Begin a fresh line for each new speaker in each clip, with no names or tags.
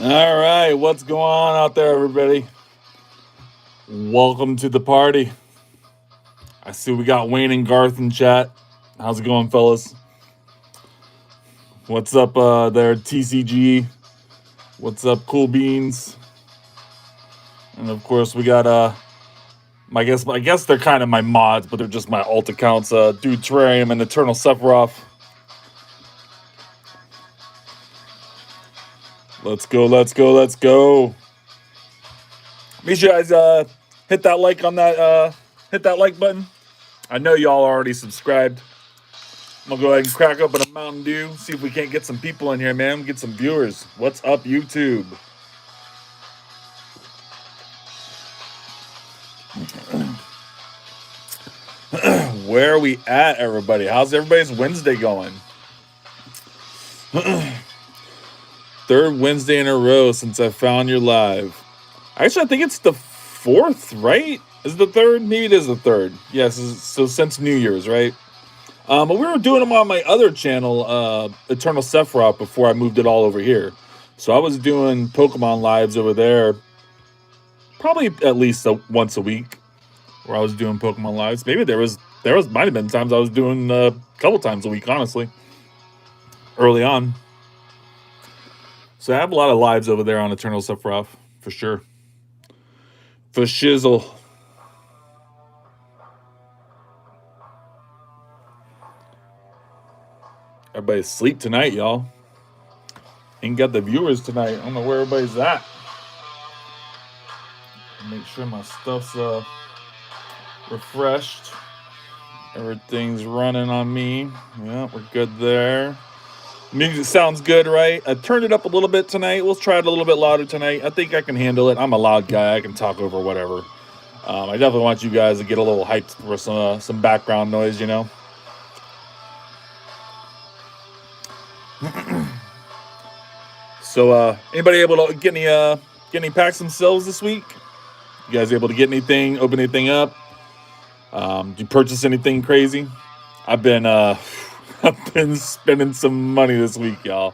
All right, what's going on out there, everybody? Welcome to the party. I see we got Wayne and Garth in chat. How's it going, fellas? What's up there, TCG? What's up, Cool Beans? And of course, we got I guess they're kind of my mods, but they're just my alt accounts. Dude Terrarium and Eternal Sephiroth. Let's go, let's go, let's go. Make sure you guys hit that like on that hit that like button. I know y'all already subscribed. I'm gonna go ahead and crack open a Mountain Dew, see if we can't get some people in here, man. Get some viewers. What's up, YouTube? Where are we at, everybody? How's everybody's Wednesday going? Third Wednesday in a row since I found your live. Actually, I think it's the fourth, right? Is it the third? Maybe it is the third. Yes, so since New Year's, right? But we were doing them on my other channel, Eternal Sephiroth, before I moved it all over here. So I was doing Pokemon lives over there, probably at least once a week, where I was doing Pokemon lives. Maybe there was might have been times I was doing a couple times a week, honestly, early on. So I have a lot of lives over there on Eternal Sephiroth for sure. For shizzle. Everybody's asleep tonight, y'all. Ain't got the viewers tonight. I don't know where everybody's at. Make sure my stuff's refreshed. Everything's running on me. Yeah, we're good there. Music sounds good, right? I turned it up a little bit tonight. We'll try it a little bit louder tonight. I think I can handle it. I'm a loud guy. I can talk over whatever. I definitely want you guys to get a little hyped for some background noise, you know. So, anybody able to get any packs themselves this week? You guys able to get anything? Open anything up? Do you purchase anything crazy? I've been I've been spending some money this week, y'all.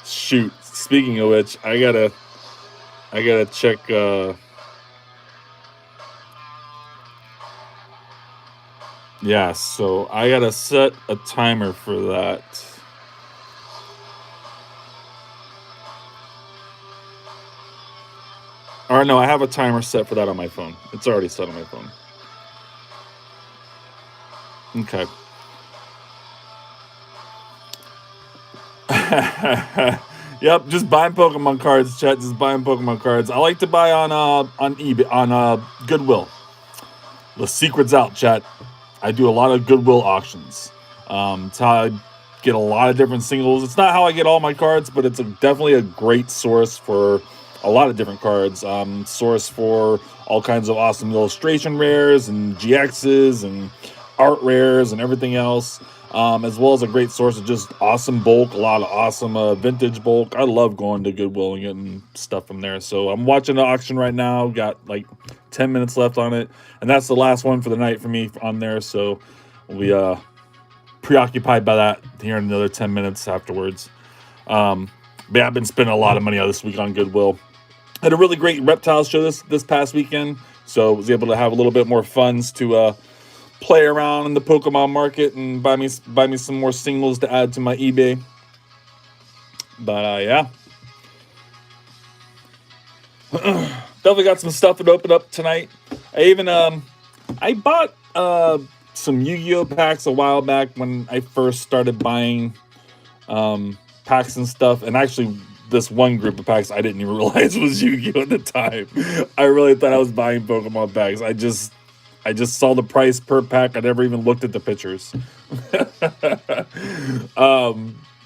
Shoot. Speaking of which, I gotta check. Yeah, so I gotta set a timer for that. Or no, I have a timer set for that on my phone. It's already set on my phone. Okay. Yep, just buying Pokemon cards, chat. Just buying Pokemon cards. I like to buy on eBay on Goodwill. The secret's out, chat. I do a lot of Goodwill auctions. It's how I get a lot of different singles. It's not how I get all my cards, but it's definitely a great source for a lot of different cards. Source for all kinds of awesome illustration rares and GXs and art rares and everything else. As well as a great source of just awesome bulk, a lot of awesome vintage bulk. I love going to Goodwill and getting stuff from there. So I'm watching the auction right now. Got like 10 minutes left on it, and that's the last one for the night for me on there. So we'll be preoccupied by that here in another 10 minutes afterwards. But yeah, I've been spending a lot of money this week on Goodwill. Had a really great reptile show this past weekend, so I was able to have a little bit more funds to play around in the Pokemon market and buy me some more singles to add to my eBay. But yeah, definitely got some stuff to open up tonight. I even I bought some Yu-Gi-Oh packs a while back when I first started buying packs and stuff, and actually this one group of packs I didn't even realize was Yu-Gi-Oh at the time. I really thought I was buying Pokemon packs. I just saw the price per pack. I never even looked at the pictures. But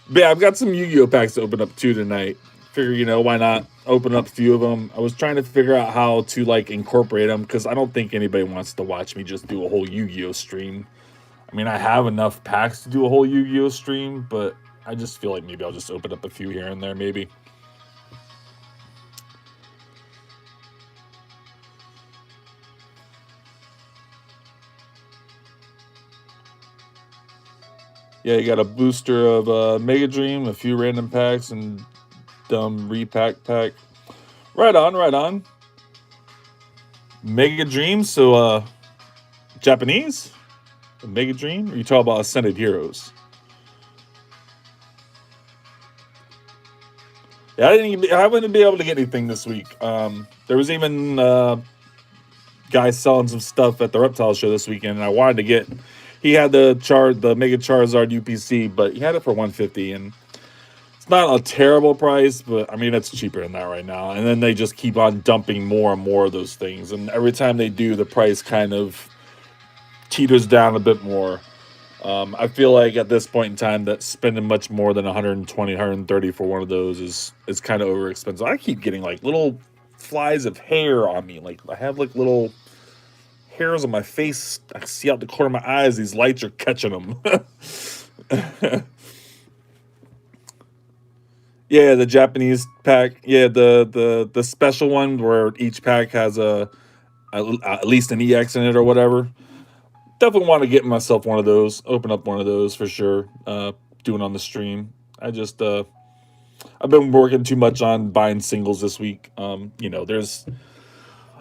yeah, I've got some Yu-Gi-Oh packs to open up too tonight. Figure, why not open up a few of them. I was trying to figure out how to like incorporate them because I don't think anybody wants to watch me just do a whole Yu-Gi-Oh stream. I mean, I have enough packs to do a whole Yu-Gi-Oh stream, but I just feel like maybe I'll just open up a few here and there, maybe. Yeah, you got a booster of Mega Dream, a few random packs, and dumb repack pack. Right on, right on. Mega Dream. So, Japanese? Mega Dream? Or you talk about Ascended Heroes? Yeah, I wouldn't be able to get anything this week. There was even guys selling some stuff at the Reptile show this weekend, and I wanted to get. He had the Mega Charizard UPC, but he had it for 150, and it's not a terrible price, but I mean it's cheaper than that right now. And then they just keep on dumping more and more of those things, and every time they do, the price kind of teeters down a bit more. I feel like at this point in time that spending much more than 120, 130 for one of those is kind of over expensive. I keep getting like little flies of hair on me. Like I have like little hairs on my face. I see out the corner of my eyes. These lights are catching them. Yeah, the Japanese pack. Yeah, the special one where each pack has at least an EX in it or whatever. Definitely want to get myself one of those. Open up one of those for sure. Doing on the stream. I've been working too much on buying singles this week. There's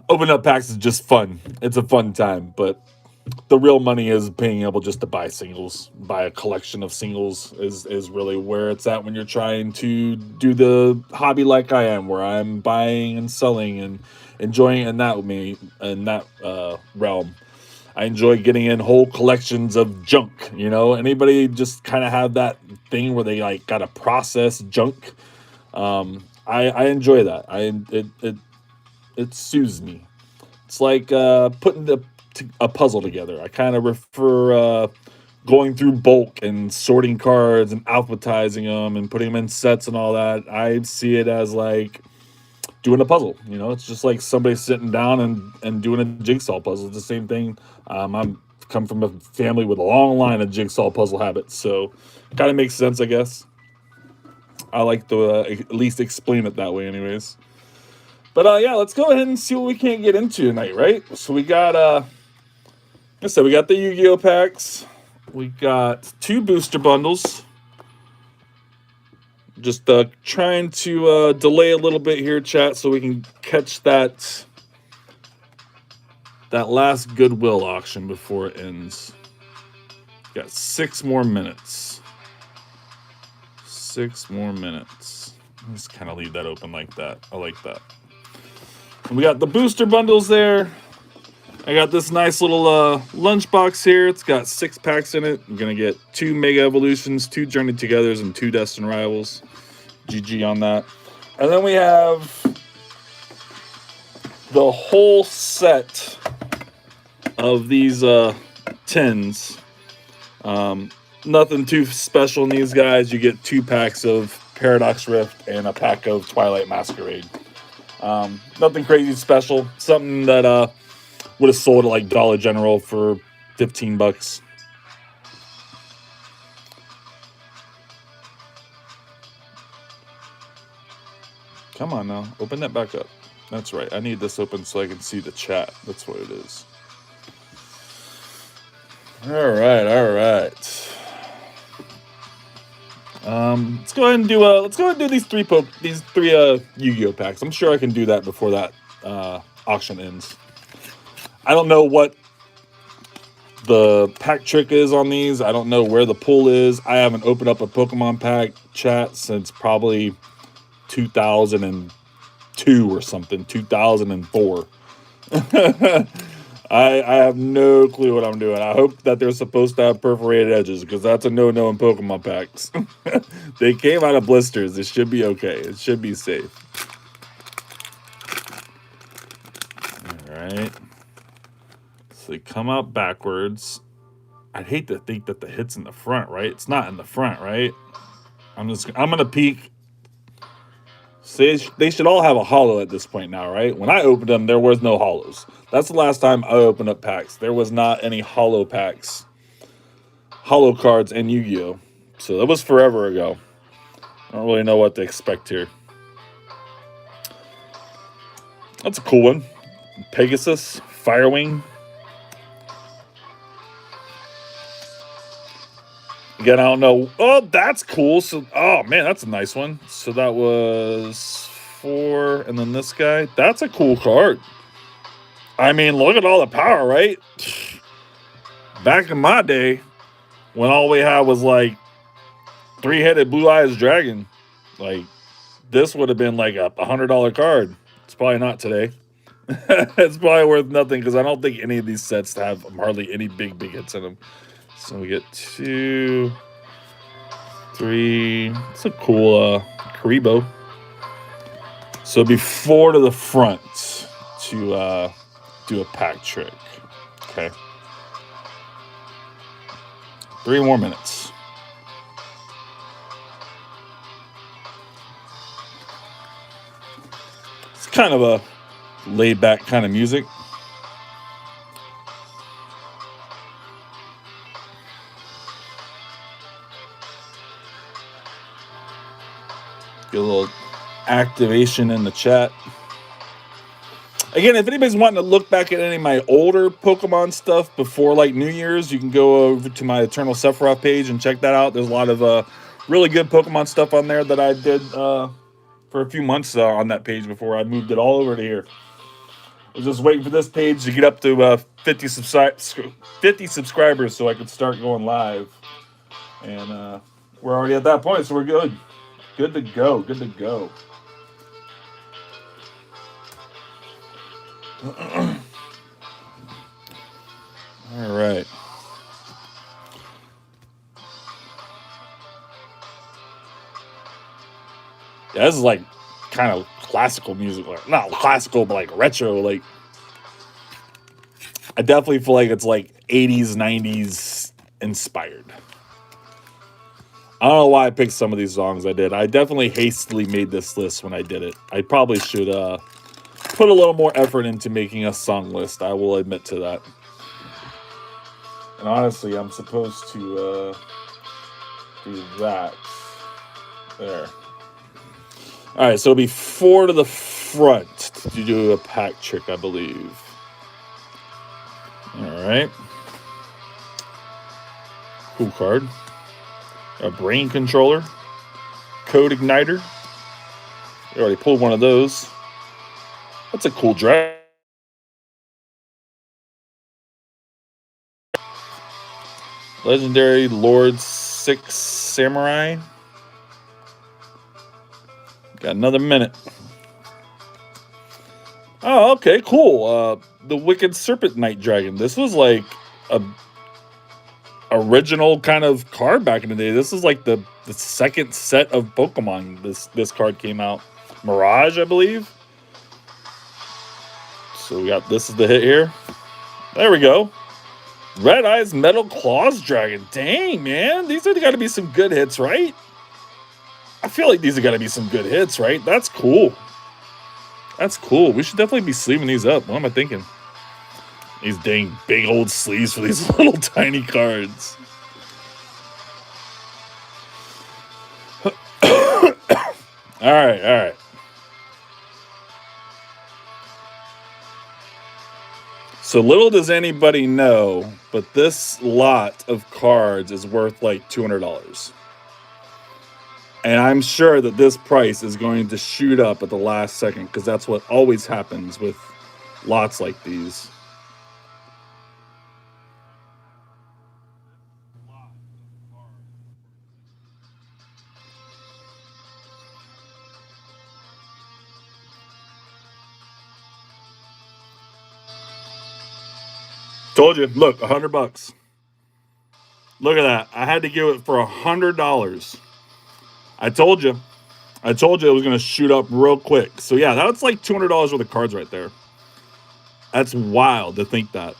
open up packs is just fun. It's a fun time, but the real money is being able just to buy singles, buy a collection of singles is really where it's at when you're trying to do the hobby like I am, where I'm buying and selling and enjoying in that realm. I enjoy getting in whole collections of junk. Anybody just kind of have that thing where they like gotta process junk. I enjoy that. It soothes me. It's like putting a puzzle together. I kind of prefer going through bulk and sorting cards and alphabetizing them and putting them in sets and all that. I see it as like doing a puzzle. It's just like somebody sitting down and doing a jigsaw puzzle. It's the same thing. I'm come from a family with a long line of jigsaw puzzle habits, so kind of makes sense, I guess. I like to at least explain it that way, anyways. But yeah, let's go ahead and see what we can get into tonight, right? So we got like I said, we got the Yu-Gi-Oh packs. We got 2 booster bundles. Just trying to delay a little bit here, chat, so we can catch that last Goodwill auction before it ends. Got 6 more minutes. 6 more minutes. Just kind of leave that open like that. I like that. And we got the booster bundles there. I got this nice little lunchbox here. It's got 6 packs in it. I'm going to get 2 Mega Evolutions, 2 Journey Togethers, and 2 Destined Rivals. GG on that. And then we have the whole set of these tins. Nothing too special in these guys. You get 2 packs of Paradox Rift and a pack of Twilight Masquerade. Nothing crazy special. Something that would have sold at like Dollar General for $15. Come on now, open that back up. That's right. I need this open so I can see the chat. That's what it is. All right. Let's go ahead and do these three Yu-Gi-Oh packs. I'm sure I can do that before that auction ends. I don't know what the pack trick is on these. I don't know where the pull is. I haven't opened up a Pokemon pack chat since probably 2002 or something, 2004. I have no clue what I'm doing. I hope that they're supposed to have perforated edges, because that's a no-no in Pokemon packs. They came out of blisters. It should be okay. It should be safe. All right. So they come out backwards. I'd hate to think that the hit's in the front, right? It's not in the front, right? I'm gonna peek. So they should all have a holo at this point now, right? When I opened them, there was no holos. That's the last time I opened up packs. There was not any holo packs, holo cards in Yu-Gi-Oh. So that was forever ago. I don't really know what to expect here. That's a cool one. Pegasus, Firewing. Again, I don't know. Oh, that's cool. So, oh man, that's a nice one. So that was 4, and then this guy. That's a cool card. I mean, look at all the power, right? Back in my day, when all we had was like 3-headed blue eyes dragon, like this would have been like a $100 card. It's probably not today. It's probably worth nothing because I don't think any of these sets have hardly any big hits in them. So we get 2, 3. It's a cool Karibo. So it'd be 4 to the front to do a pack trick. Okay. 3 more minutes. It's kind of a laid back kind of music. Get a little activation in the chat. Again, if anybody's wanting to look back at any of my older Pokemon stuff before like New Year's, you can go over to my Eternal Sephiroth page and check that out. There's a lot of really good Pokemon stuff on there that I did for a few months on that page before I moved it all over to here. I was just waiting for this page to get up to 50 subscribers so I could start going live. And we're already at that point, so we're good. Good to go. Good to go. All right. Yeah, this is like kind of classical music, like not classical, but like retro. Like I definitely feel like it's like 80s, 90s inspired. I don't know why I picked some of these songs I did. I definitely hastily made this list when I did it. I probably should put a little more effort into making a song list. I will admit to that. And honestly, I'm supposed to do that. There. All right, so it'll be 4 to the front to do a pack trick, I believe. All right. Cool card. A brain controller. Code igniter. We already pulled one of those. That's a cool dragon. Legendary Lord 6 Samurai. Got another minute. Oh, okay, cool. The Wicked Serpent Knight Dragon. This was like a original kind of card back in the day. This is like the second set of Pokemon this card came out. Mirage, I believe. So we got, this is the hit here. There we go. Red Eyes Metal Claws Dragon. Dang, man. These are got to be some good hits, right? I feel like these are got to be some good hits, right? That's cool. That's cool. We should definitely be sleeving these up. What am I thinking? These dang big old sleeves for these little tiny cards. All right, all right. So little does anybody know, but this lot of cards is worth like $200. And I'm sure that this price is going to shoot up at the last second because that's what always happens with lots like these. Told you, look, $100. Look at that. I had to give it for $100. I told you. I told you it was going to shoot up real quick. So yeah, that's like $200 worth of cards right there. That's wild to think that.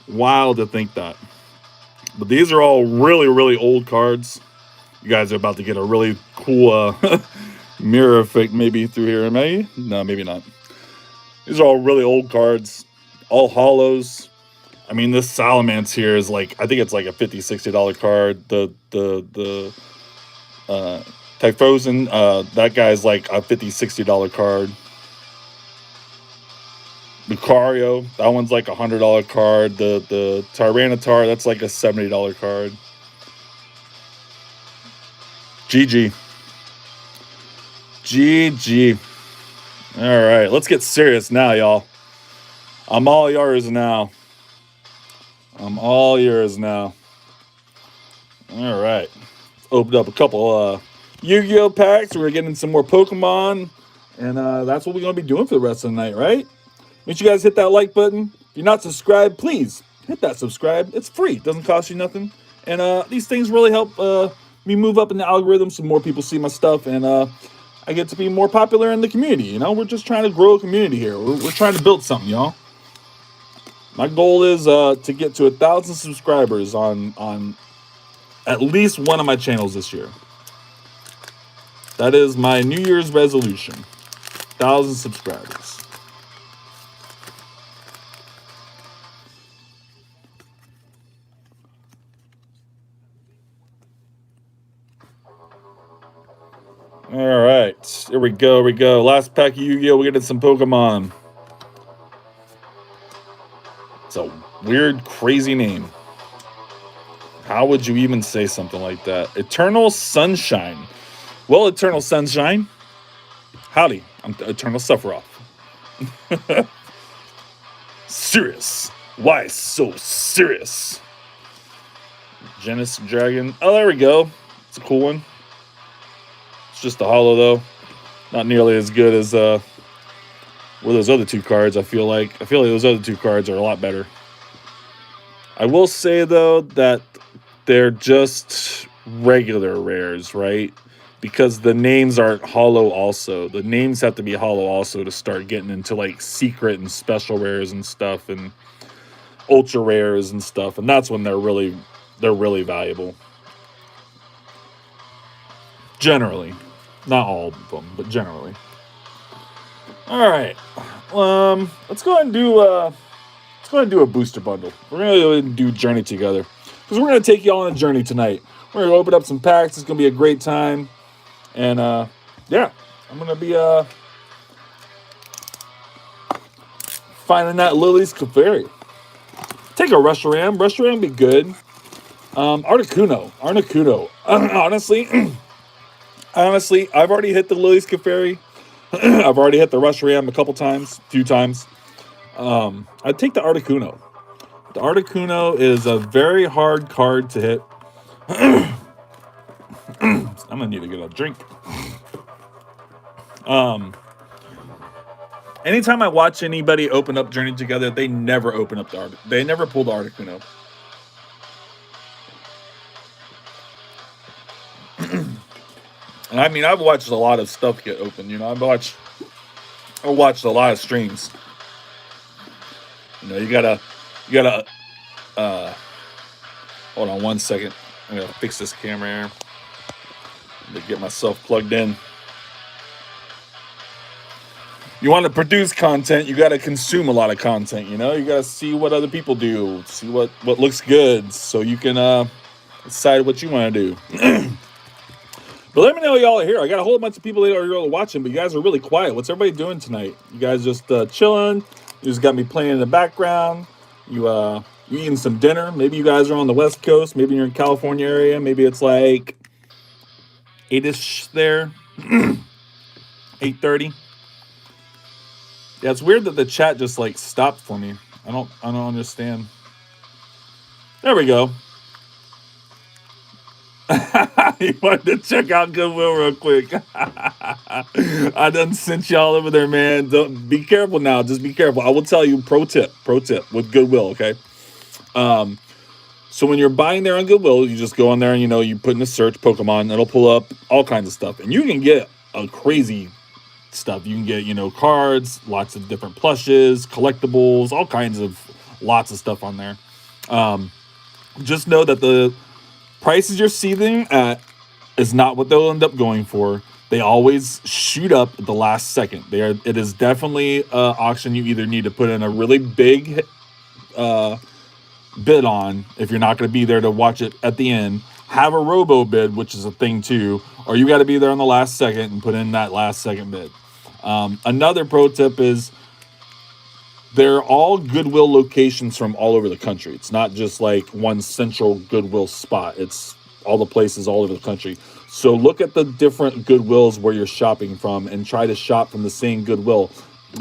Wild to think that. But these are all really, really old cards. You guys are about to get a really cool mirror effect maybe through here. Maybe? No, maybe not. These are all really old cards. All hollows. I mean, this Salamence here is like, I think it's like a $50, $60 card. The Typhlosion, that guy's like a $50, $60 card. Lucario, that one's like $100 card. The Tyranitar, that's like a $70 card. GG. GG. All right, let's get serious now, y'all. I'm all yours now. I'm all yours now. All right. Opened up a couple Yu-Gi-Oh packs. We're getting some more Pokemon. And that's what we're going to be doing for the rest of the night, right? Make sure you guys hit that like button. If you're not subscribed, please hit that subscribe. It's free. It doesn't cost you nothing. And these things really help me move up in the algorithm so more people see my stuff. And I get to be more popular in the community. You know, we're just trying to grow a community here. We're trying to build something, y'all. My goal is to get to 1,000 subscribers on at least one of my channels this year. That is my New Year's resolution. 1,000 subscribers. All right, here we go. Last pack of Yu-Gi-Oh! We get some Pokemon. It's a weird, crazy name. How would you even say something like that? Eternal Sunshine. Well, Eternal Sunshine. Howdy, I'm Eternal Sephiroth. Serious. Why so serious? Genesis Dragon. Oh, there we go. It's a cool one. It's just a holo, though. Not nearly as good as those other two cards, I feel like. I feel like those other two cards are a lot better. I will say, though, that they're just regular rares, right? Because the names aren't holo also. The names have to be holo also to start getting into, like, secret and special rares and stuff and ultra rares and stuff. And that's when they're really valuable. Generally. Not all of them, but generally. All right. Let's go ahead and do a booster bundle. We're gonna go ahead and do Journey together because we're gonna take y'all on a journey tonight. We're gonna open up some packs. It's gonna be a great time, and yeah, I'm gonna be finding that Lily's Clefairy. Take a Reshiram. Reshiram be good. Articuno. Honestly, I've already hit the Lily's Clefairy. I've already hit the Reshiram a few times. I'd take the Articuno. The Articuno is a very hard card to hit. I'm gonna need to get a drink. Anytime I watch anybody open up Journey together, they never open up they never pull the Articuno. And I mean, I've watched a lot of stuff get opened. You know, I watched a lot of streams. You know, you gotta. Hold on 1 second. I'm gonna fix this camera here to get myself plugged in. You want to produce content, you got to consume a lot of content. You know, you got to see what other people do, see what looks good, so you can decide what you want to do. But let me know y'all are here. I got a whole bunch of people that are here watching, but you guys are really quiet. What's everybody doing tonight? You guys just chilling? You just got me playing in the background. You eating some dinner? Maybe you guys are on the West Coast. Maybe you're in California area. Maybe it's like 8ish there. 8:30. Yeah, it's weird that the chat just like stopped for me. I don't understand. There we go. You wanted to check out Goodwill real quick. I done sent y'all over there, man. Don't be careful now. Just be careful. I will tell you, pro tip with Goodwill, okay? So when you're buying there on Goodwill, you just go on there and you put in a search Pokemon, it'll pull up all kinds of stuff. And you can get a crazy stuff. You can get, cards, lots of different plushes, collectibles, all kinds of lots of stuff on there. Just know that the prices you're seeing at is not what they'll end up going for. They always shoot up at the last second. It is definitely an auction you either need to put in a really big bid on if you're not going to be there to watch it at the end. Have a robo bid, which is a thing too, or you got to be there on the last second and put in that last second bid. Another pro tip is They're all Goodwill locations from all over the country. It's not just like one central Goodwill spot. It's all the places all over the country. So look at the different Goodwills where you're shopping from and try to shop from the same Goodwill,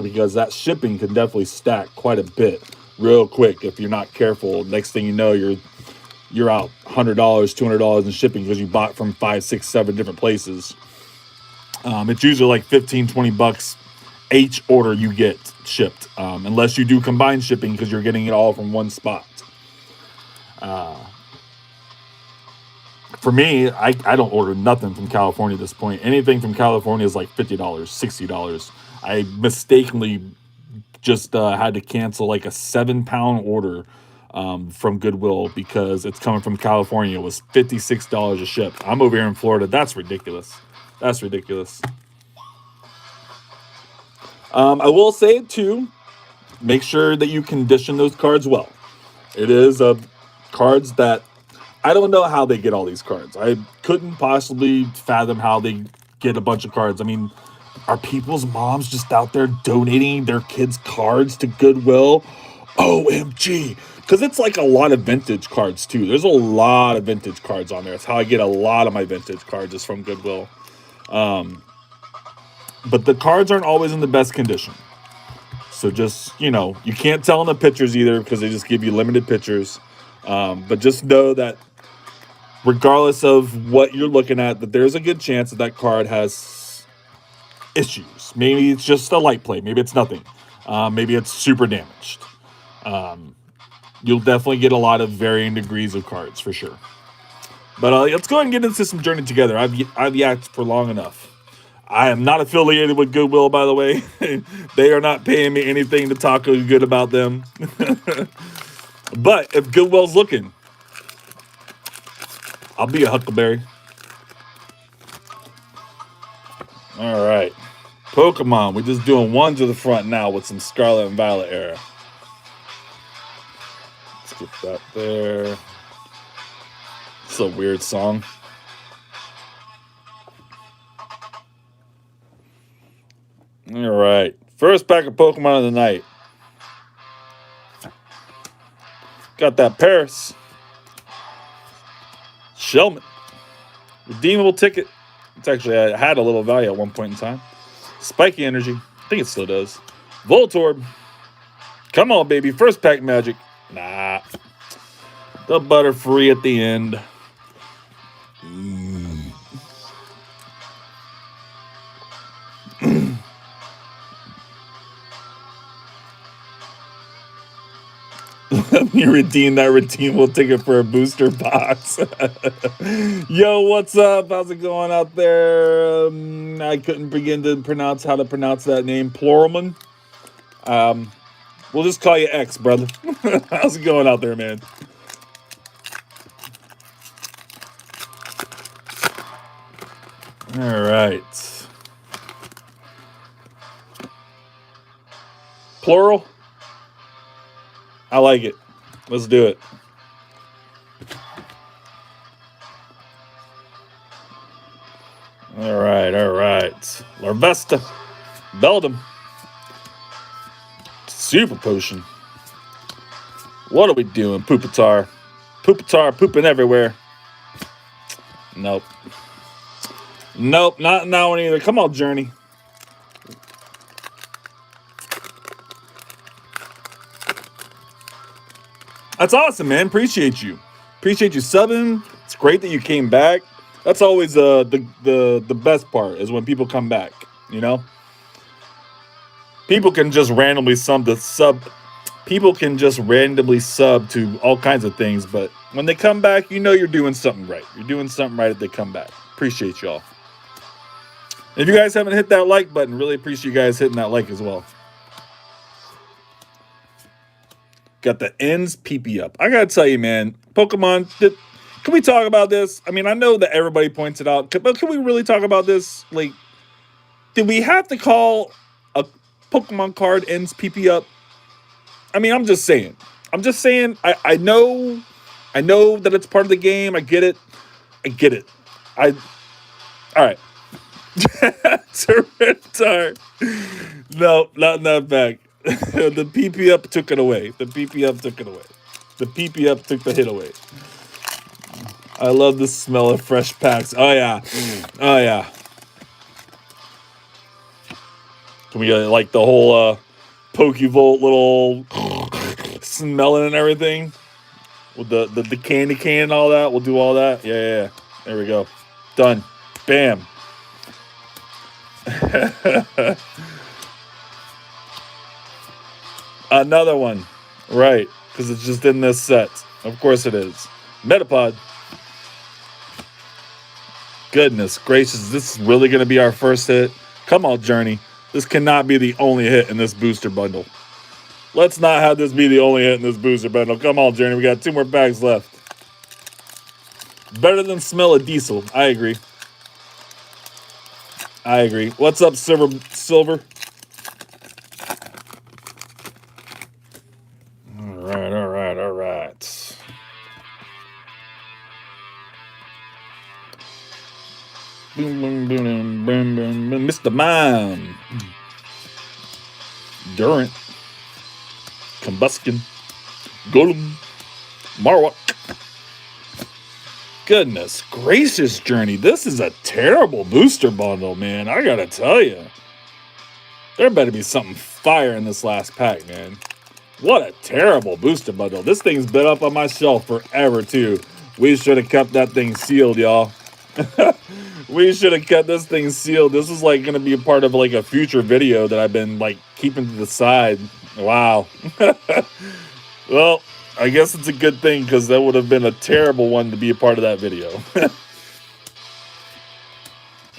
because that shipping can definitely stack quite a bit real quick if you're not careful. Next thing you know, you're out $100, $200 in shipping because you bought from 5, 6, 7 different places. It's usually like 15, 20 bucks each order you get shipped, unless you do combined shipping because you're getting it all from one spot. For me, I don't order nothing from California at this point. Anything from California is like $50, $60. I mistakenly just had to cancel like a 7-pound order from Goodwill because it's coming from California. It was $56 a ship. I'm over here in Florida. That's ridiculous. That's ridiculous. I will say too, make sure that you condition those cards well. It is cards that I don't know how they get all these cards. I couldn't possibly fathom how they get a bunch of cards. I mean, are people's moms just out there donating their kids' cards to Goodwill? OMG. Because it's like a lot of vintage cards too. There's a lot of vintage cards on there. It's how I get a lot of my vintage cards is from Goodwill. But the cards aren't always in the best condition. So just, you can't tell in the pictures either because they just give you limited pictures. But just know that regardless of what you're looking at, that there's a good chance that that card has issues. Maybe it's just a light play. Maybe it's nothing. Maybe it's super damaged. You'll definitely get a lot of varying degrees of cards for sure. But let's go ahead and get into some journey together. I've yacked for long enough. I am not affiliated with Goodwill, by the way. They are not paying me anything to talk good about them. But if Goodwill's looking, I'll be a huckleberry. All right. Pokemon. We're just doing one to the front now with some Scarlet and Violet era. Let's get that there. It's a weird song. All right. First pack of Pokemon of the night. Got that Paris. Shellman. Redeemable ticket. It's actually, I had a little value at one point in time. Spiky Energy. I think it still does. Voltorb. Come on, baby. First pack magic. Nah. The Butterfree at the end. Let me redeem that redeemable ticket for a booster box. Yo, what's up? How's it going out there? I couldn't begin to pronounce how to pronounce that name. Pluralman. We'll just call you X, brother. How's it going out there, man? All right. Plural. I like it. Let's do it. All right. Larvesta. Beldum. Super Potion. What are we doing? Pupitar. Pupitar pooping everywhere. Nope. Nope, not in that one either. Come on, Journey. That's awesome, man. Appreciate you. Appreciate you subbing. It's great that you came back. That's always the best part is when people come back, People can just randomly people can just randomly sub to all kinds of things, but when they come back, you're doing something right. You're doing something right if they come back. Appreciate y'all. If you guys haven't hit that like button, really appreciate you guys hitting that like as well. Got the ends peepee up. I gotta tell you, man, Pokemon, can we talk about this? I mean, I know that everybody points it out, but can we really talk about this? Like, did we have to call a Pokemon card ends peepee up? I mean, I'm just saying. I know that it's part of the game. I get it. All right. Tyranitar. No, not in that pack. The PP up took it away. The PP up took it away. The PP up took the hit away. I love the smell of fresh packs. Oh yeah. Oh yeah. Can we get like the whole Pokevolt little smelling and everything? With the candy cane and all that? We'll do all that. Yeah. There we go. Done. Bam. Another one. Right. Because it's just in this set. Of course it is. Metapod. Goodness gracious. This is really going to be our first hit. Come on, Journey. This cannot be the only hit in this booster bundle. Let's not have this be the only hit in this booster bundle. Come on, Journey. We got 2 more packs left. Better than smell of diesel. I agree. What's up, Silver? All right. Boom. Mr. Mime. Durant. Combustion. Golem. Marowak. Goodness gracious, Journey. This is a terrible booster bundle, man. I gotta tell you. There better be something fire in this last pack, man. What a terrible booster bundle. This thing's been up on my shelf forever, too. We should have kept that thing sealed, y'all. We should have kept this thing sealed. This is like going to be a part of like a future video that I've been like keeping to the side. Wow. Well, I guess it's a good thing because that would have been a terrible one to be a part of that video.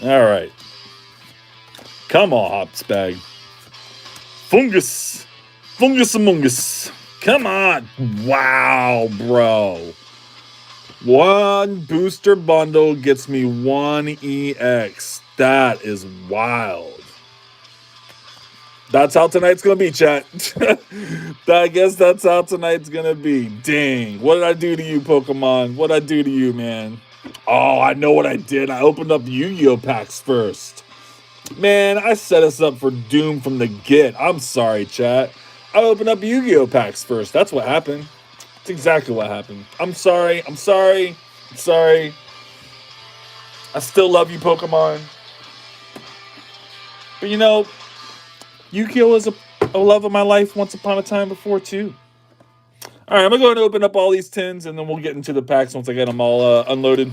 All right. Come on, Hops Bag. Fungus Among Us. Come on. Wow, bro. 1 booster bundle gets me 1 EX. That is wild. That's how tonight's going to be, chat. I guess that's how tonight's going to be. Dang. What did I do to you, Pokemon? What did I do to you, man? Oh, I know what I did. I opened up Yu-Gi-Oh! Packs first. Man, I set us up for doom from the get. I'm sorry, chat. I opened up Yu-Gi-Oh! Packs first. That's what happened. That's exactly what happened. I'm sorry. I still love you, Pokemon. But you know, Yu-Gi-Oh! Was a love of my life once upon a time before, too. All right, I'm going to go ahead and open up all these tins, and then we'll get into the packs once I get them all unloaded.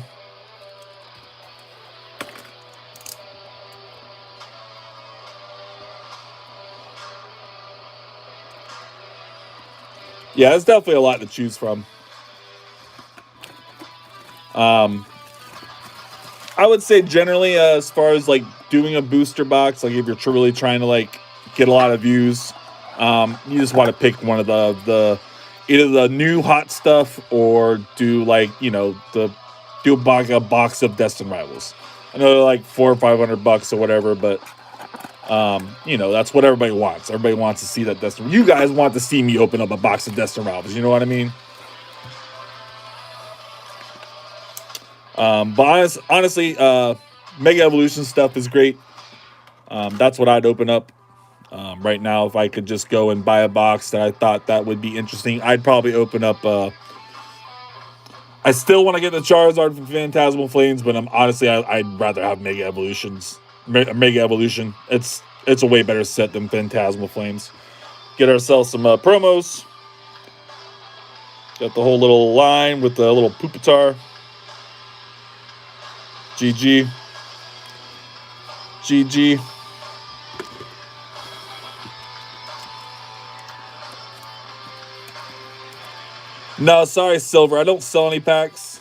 Yeah, there's definitely a lot to choose from. I would say generally, as far as like doing a booster box, like if you're truly trying to like get a lot of views, you just want to pick one of the either the new hot stuff or do like, you know, do a box of Destined Rivals. I know they're like $400 or $500 or whatever, but you know, that's what everybody wants. Everybody wants to see that Destined. You guys want to see me open up a box of Destined Rivals. You know what I mean? But honestly, Mega Evolution stuff is great. That's what I'd open up. Right now, if I could just go and buy a box that I thought that would be interesting, I'd probably open up. I still want to get the Charizard from Phantasmal Flames, but I'd rather have Mega Evolution. It's a way better set than Phantasmal Flames. Get ourselves some promos. Got the whole little line with the little Pupitar. GG. No, sorry, Silver. I don't sell any packs.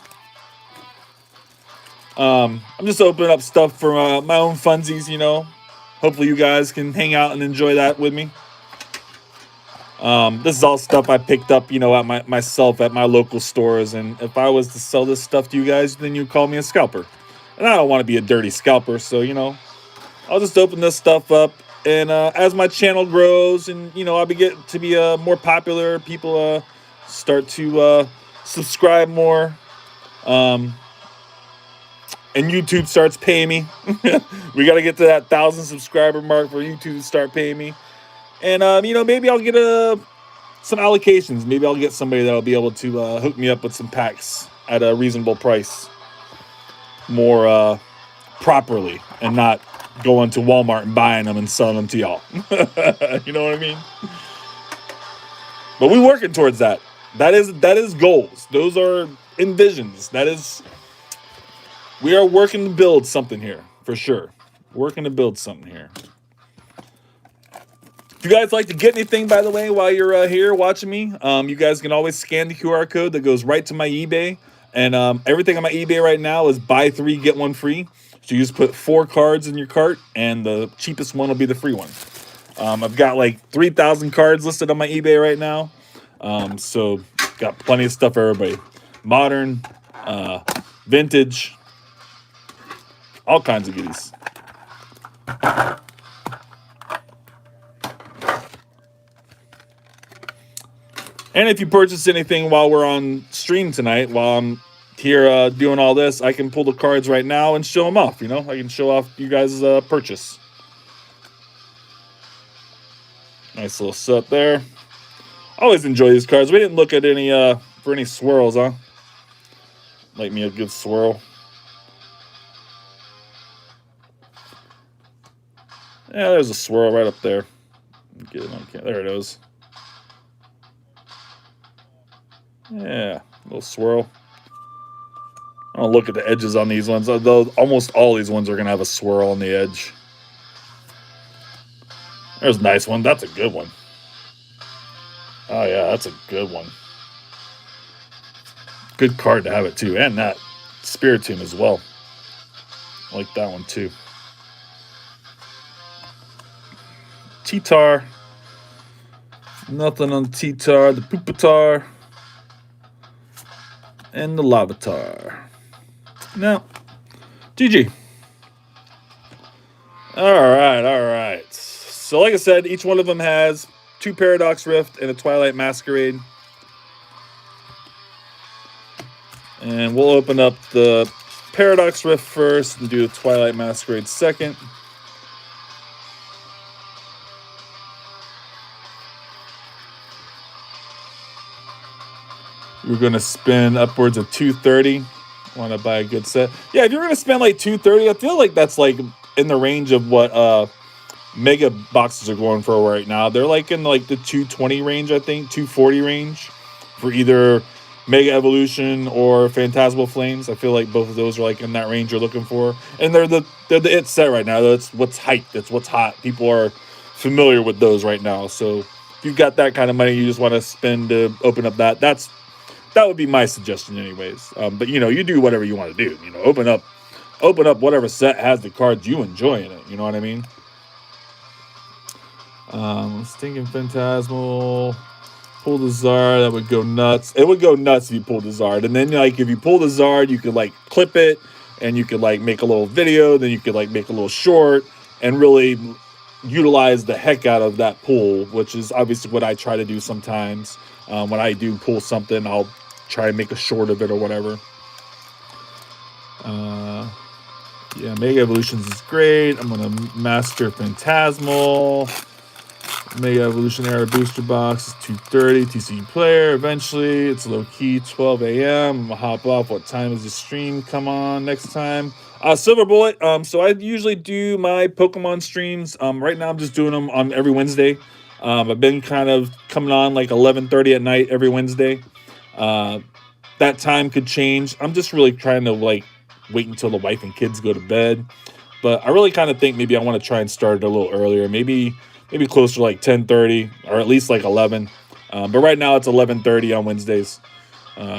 I'm just opening up stuff for my own funsies, you know. Hopefully you guys can hang out and enjoy that with me. This is all stuff I picked up, you know, at myself at my local stores. And if I was to sell this stuff to you guys, then you'd call me a scalper. And I don't want to be a dirty scalper, so, you know, I'll just open this stuff up. And as my channel grows and, you know, I'll get to be more popular, people start to subscribe more. And YouTube starts paying me. We got to get to that 1,000 subscriber mark for YouTube to start paying me. And you know, maybe I'll get some allocations. Maybe I'll get somebody that'll be able to hook me up with some packs at a reasonable price, more properly, and not going to Walmart and buying them and selling them to y'all. You know what I mean? But we're working towards that. That is goals. Those are envisions. We are working to build something here for sure. Working to build something here. If you guys like to get anything, by the way, while you're here watching me, you guys can always scan the QR code that goes right to my eBay. And everything on my eBay right now is buy 3, get 1 free. So you just put 4 cards in your cart, and the cheapest one will be the free one. I've got like 3,000 cards listed on my eBay right now. So got plenty of stuff for everybody. Modern, vintage, all kinds of goodies. And if you purchase anything while we're on stream tonight, while I'm here doing all this, I can pull the cards right now and show them off. You know, I can show off you guys' purchase. Nice little set there. Always enjoy these cards. We didn't look at any for any swirls, huh? Like me a good swirl. Yeah, there's a swirl right up there. Get it on camera. There it is. Yeah, little swirl. I'll look at the edges on these ones. Although almost all these ones are gonna have a swirl on the edge. There's a nice one. That's a good one. Oh yeah, that's a good one. Good card to have it too, and that Spiritomb as well. I like that one too. T-Tar. Nothing on the T-Tar. The Pupitar. And the Lavatar. Now, GG. Alright. So like I said, each one of them has 2 Paradox Rift and a Twilight Masquerade. And we'll open up the Paradox Rift first and do the Twilight Masquerade second. We're going to spend upwards of $230. Want to buy a good set. Yeah, if you're going to spend like $230, I feel like that's like in the range of what mega boxes are going for right now. They're like in like the $220 range, I think, $240 range for either Mega Evolution or Phantasmal Flames. I feel like both of those are like in that range you're looking for. And they're the it set right now. That's what's hyped. That's what's hot. People are familiar with those right now. So if you've got that kind of money you just want to spend to open up that would be my suggestion anyways. But you know, you do whatever you want to do. You know, open up whatever set has the cards you enjoy in it. You know what I mean? Stinking Phantasmal. Pull the Zard, that would go nuts. It would go nuts if you pulled the Zard. And then like if you pull the Zard, you could like clip it and you could like make a little video, then you could like make a little short and really utilize the heck out of that pull, which is obviously what I try to do sometimes. When I do pull something, I'll try and make a short of it or whatever. Yeah, Mega Evolutions is great. I'm going to master Phantasmal. Mega Evolution Era Booster Box is $230. TCG Player. Eventually, it's low key, 12 a.m. I'm going to hop off. What time is the stream come on next time? Silver Bullet. So I usually do my Pokemon streams. Right now, I'm just doing them on every Wednesday. I've been kind of coming on like 11:30 at night every Wednesday. That time could change. I'm just really trying to like wait until the wife and kids go to bed. But I really kind of think maybe I want to try and start it a little earlier. Maybe closer to like 10:30 or at least like 11. But right now it's 11:30 on Wednesdays.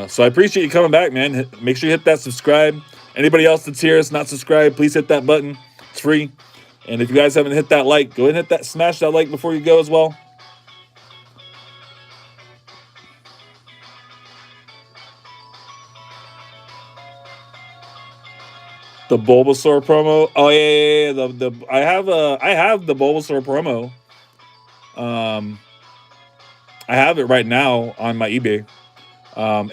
So I appreciate you coming back, man. Make sure you hit that subscribe. Anybody else that's here that's not subscribed, please hit that button. It's free. And if you guys haven't hit that like, go ahead and hit that, smash that like before you go as well. The Bulbasaur promo. Oh yeah. I have the Bulbasaur promo. I have it right now on my eBay.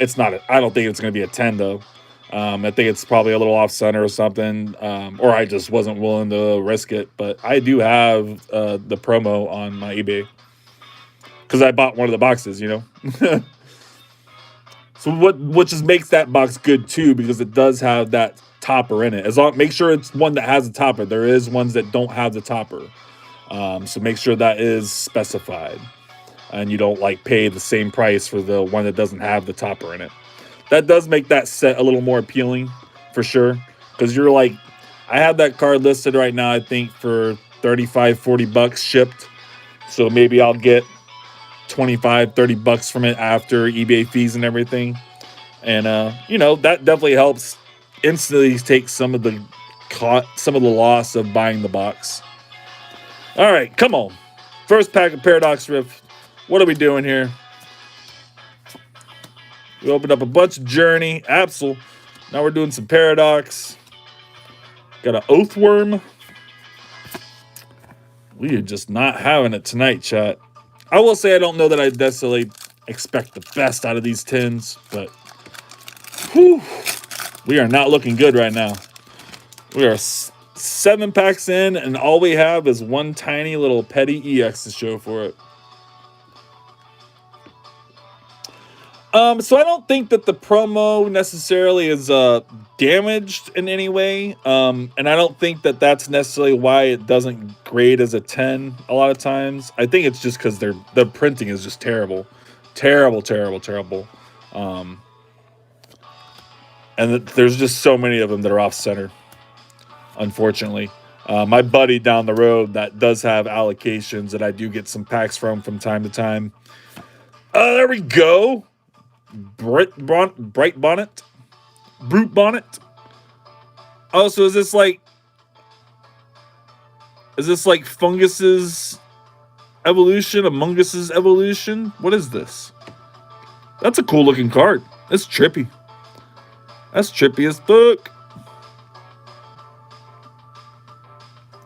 It's not. I don't think it's going to be a 10 though. I think it's probably a little off center or something, or I just wasn't willing to risk it. But I do have the promo on my eBay. because I bought one of the boxes, you know. So what just makes that box good too, because it does have that topper in it. As long, make sure it's one that has a topper. There is ones that don't have the topper, so make sure that is specified, and you don't like pay the same price for the one that doesn't have the topper in it. That does make that set a little more appealing for sure, because you're like, I have that card listed right now, I think for 35, 40 bucks shipped. So maybe I'll get 25, 30 bucks from it after eBay fees and everything. And you know, that definitely helps instantly take some of the loss of buying the box. All right, come on. First pack of Paradox Rift. What are we doing here? We opened up a bunch of Journey, Absol. Now we're doing some Paradox. Got an Oathworm. We are just not having it tonight, chat. I will say I don't know that I necessarily expect the best out of these tins, but whew, we are not looking good right now. We are 7 packs in, and all we have is one tiny little petty EX to show for it. So I don't think that the promo necessarily is damaged in any way, and I don't think that that's necessarily why it doesn't grade as a 10 a lot of times. I think it's just because the printing is just terrible. And there's just so many of them that are off center, unfortunately. My buddy down the road that does have allocations that I do get some packs from time to time. There we go. Brute Bonnet. Oh, so is this like Fungus's evolution, Among Us's evolution? What is this? That's a cool looking card. That's trippy. That's trippy as fuck.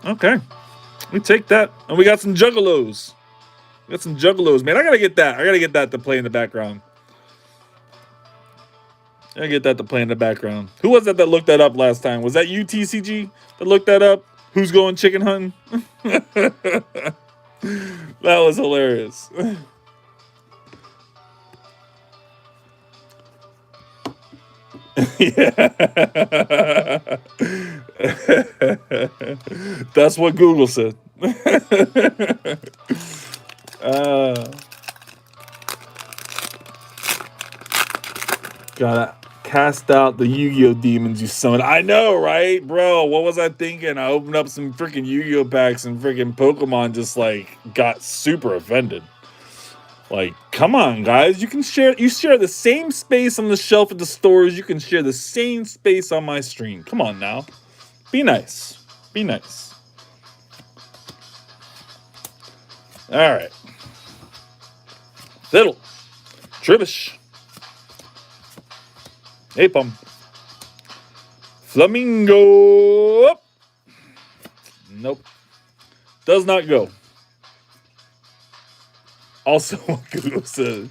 Okay. We take that. And we got some Juggalos. Man, I gotta get that. I gotta get that to play in the background. Who was that looked that up last time? Was that you, TCG, that looked that up? Who's going chicken hunting? That was hilarious. Yeah. That's what Google said. Gotta cast out the Yu-Gi-Oh demons you summoned. I know, right, bro? What was I thinking? I opened up some freaking Yu-Gi-Oh packs and freaking Pokemon just like got super offended. Like, come on, guys. You share the same space on the shelf at the stores. You can share the same space on my stream. Come on now. Be nice. All right. Fiddle. Tribbish. Apom. Flamingo. Nope. Does not go. Also, what Google says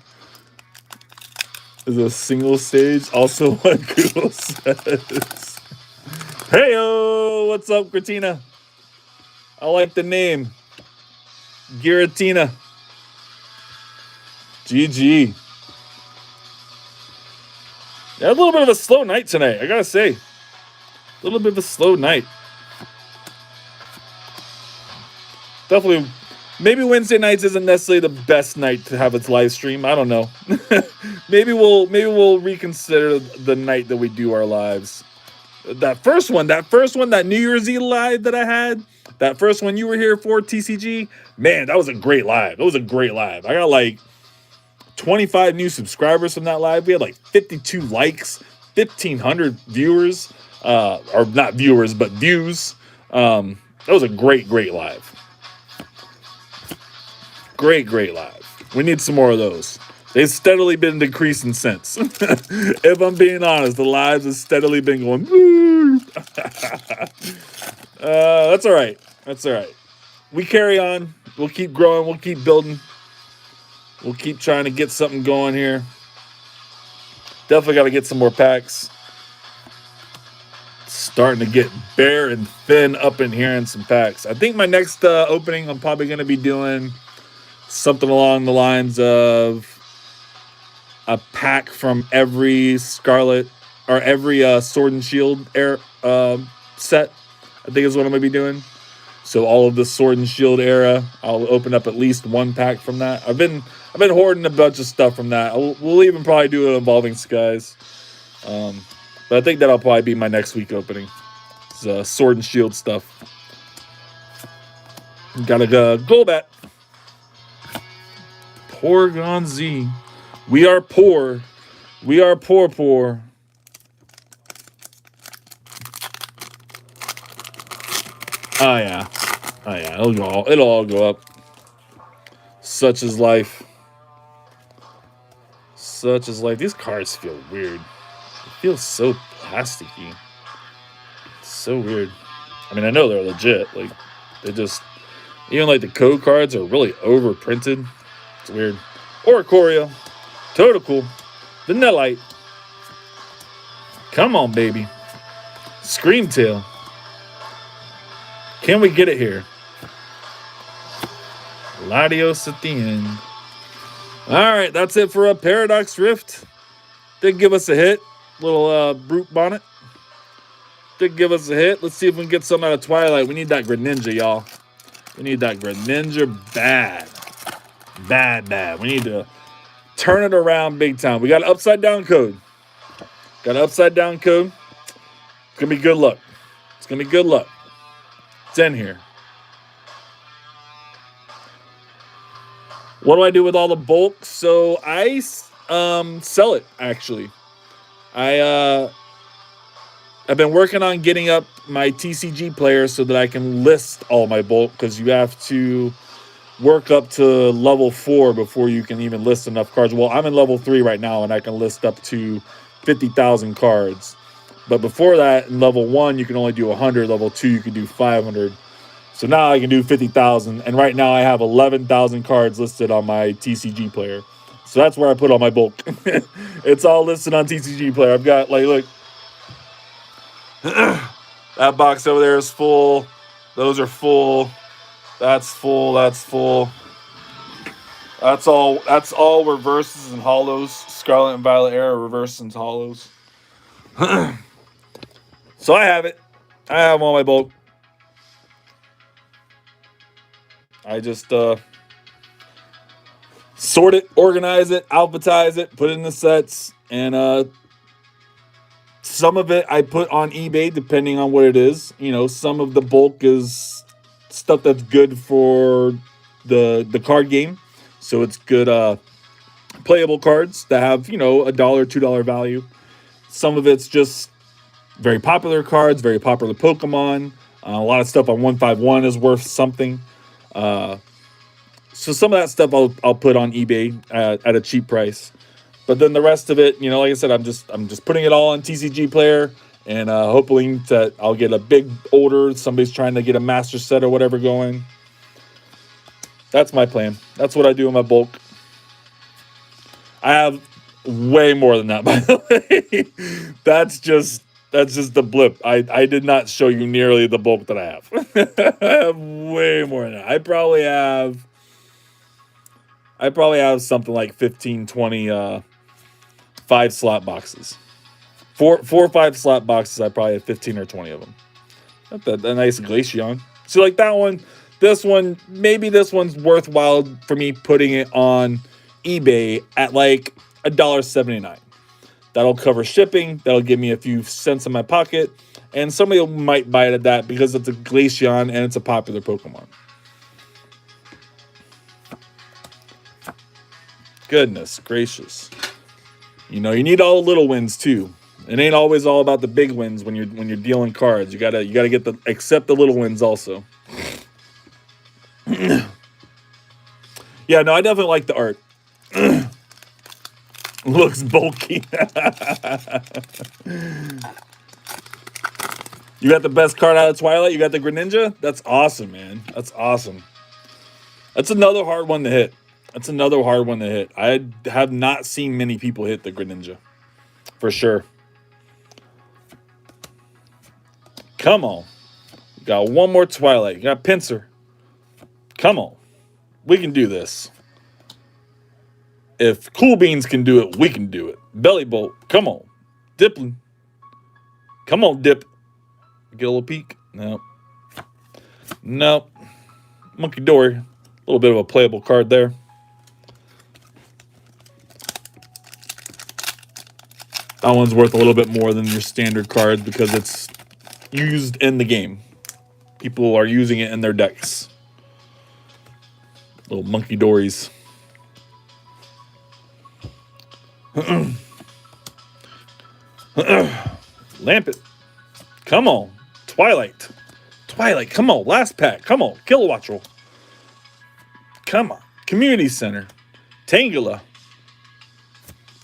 is a single stage. Also, what Google says. Heyo, what's up, Gratina? I like the name. Giratina. GG. Yeah, a little bit of a slow night tonight, I gotta say. A little bit of a slow night. Definitely. Maybe Wednesday nights isn't necessarily the best night to have its live stream. I don't know. maybe we'll reconsider the night that we do our lives. That first one, that New Year's Eve live that I had, that first one you were here for, TCG, man, that was a great live. I got like 25 new subscribers from that live. We had like 52 likes, 1,500 viewers, or not viewers, but views. That was a great live. Great live. We need some more of those. They've steadily been decreasing since. If I'm being honest, the lives have steadily been going. That's all right. We carry on. We'll keep growing. We'll keep building. We'll keep trying to get something going here. Definitely got to get some more packs. Starting to get bare and thin up in here in some packs. I think my next opening I'm probably going to be doing something along the lines of a pack from every Scarlet or every Sword and Shield set. I think is what I'm gonna be doing. So all of the Sword and Shield era, I'll open up at least one pack from that. I've been hoarding a bunch of stuff from that. We'll even probably do an Evolving Skies, but I think that'll probably be my next week opening. It's Sword and Shield stuff. Got a Golbat. Porygon Z. We are poor. We are poor. Oh yeah. It'll all go up. Such is life. Such is life. These cards feel weird. It feels so plasticky. It's so weird. I mean, I know they're legit. Like, they just, even like the code cards are really overprinted. It's weird. Oricorio. Total Vanillite. Come on, baby. Screamtail. Can we get it here? Latios at the end. All right, that's it for a Paradox Rift. Did give us a hit. Little Brute Bonnet. Did give us a hit. Let's see if we can get some out of Twilight. We need that Greninja, y'all. We need that Greninja bad. Bad. We need to turn it around big time. We got an upside down code. It's going to be good luck. It's in here. What do I do with all the bulk? So I sell it, actually. I've been working on getting up my TCG player so that I can list all my bulk, because you have to work up to level 4 before you can even list enough cards. Well, I'm in level 3 right now, and I can list up to 50,000 cards. But before that, in level 1, you can only do 100. Level 2, you can do 500. So now I can do 50,000. And right now I have 11,000 cards listed on my TCG player. So that's where I put all my bulk. It's all listed on TCG player. I've got, like, look. That box over there is full. Those are full. That's full. That's all reverses and hollows. Scarlet and Violet era reverses and hollows. So I have it. I have all my bulk. I just sort it, organize it, alphabetize it, put it in the sets, and some of it I put on eBay depending on what it is. You know, some of the bulk is stuff that's good for the card game. So it's good playable cards that have, you know, $1, $2 value. Some of it's just very popular cards, very popular Pokemon. A lot of stuff on 151 is worth something. So some of that stuff I'll put on eBay at a cheap price. But then the rest of it, you know, like I said, I'm just putting it all on TCG player, and hoping that I'll get a big order. Somebody's trying to get a master set or whatever going. That's my plan. That's what I do in my bulk. I have way more than that, by the way. That's just the blip. I did not show you nearly the bulk that I have. I have way more than that. I probably have something like 15, 20 5 slot boxes. 4 or 5 slot boxes. I probably have 15 or 20 of them. That's a nice Glaceon. So like that one, this one, maybe this one's worthwhile for me putting it on eBay at like $1.79. That'll cover shipping. That'll give me a few cents in my pocket. And somebody might buy it at that because it's a Glaceon and it's a popular Pokemon. Goodness gracious. You know, you need all the little wins too. It ain't always all about the big wins when you're dealing cards. You gotta accept the little wins also. Yeah, no, I definitely like the art. Looks bulky. You got the best card out of Twilight? You got the Greninja? That's awesome, man. That's awesome. That's another hard one to hit. I have not seen many people hit the Greninja. For sure. Come on. Got one more Twilight. You got Pinsir. Come on. We can do this. If Cool Beans can do it, we can do it. Belly Bolt, come on. Dippling. Come on, Dip. Get a little peek. No. Nope. Monkey Dory. A little bit of a playable card there. That one's worth a little bit more than your standard cards because it's used in the game. People are using it in their decks. Little Monkey Dories. Lampet. Come on. Twilight. Twilight, come on. Last pack. Come on. Kilowatt roll. Come on. Community Center. Tangela.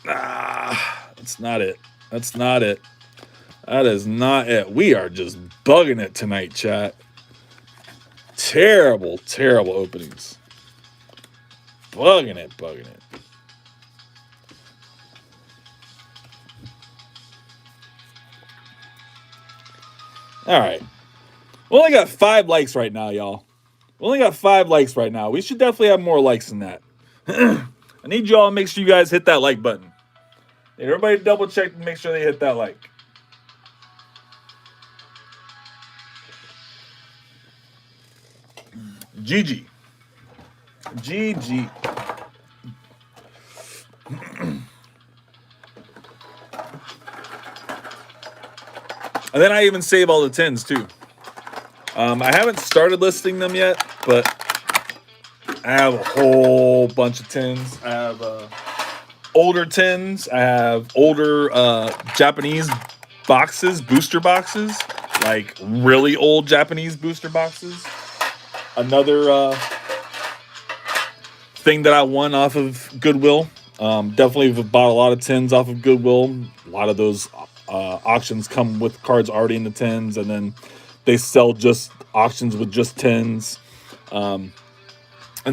That's not it. That's not it. That is not it. We are just bugging it tonight, chat. Terrible, terrible openings. Bugging it, bugging it. All right. We only got 5 likes right now, y'all. We only got 5 likes right now. We should definitely have more likes than that. I need y'all to make sure you guys hit that like button. Everybody double check and make sure they hit that like. GG. GG. And then I even save all the 10s too. I haven't started listing them yet, but I have a whole bunch of 10s. I have older 10s. I have older Japanese boxes, booster boxes, like really old Japanese booster boxes. Another thing that I won off of Goodwill. Definitely bought a lot of 10s off of Goodwill. A lot of those auctions come with cards already in the 10s, and then they sell just auctions with just 10s. And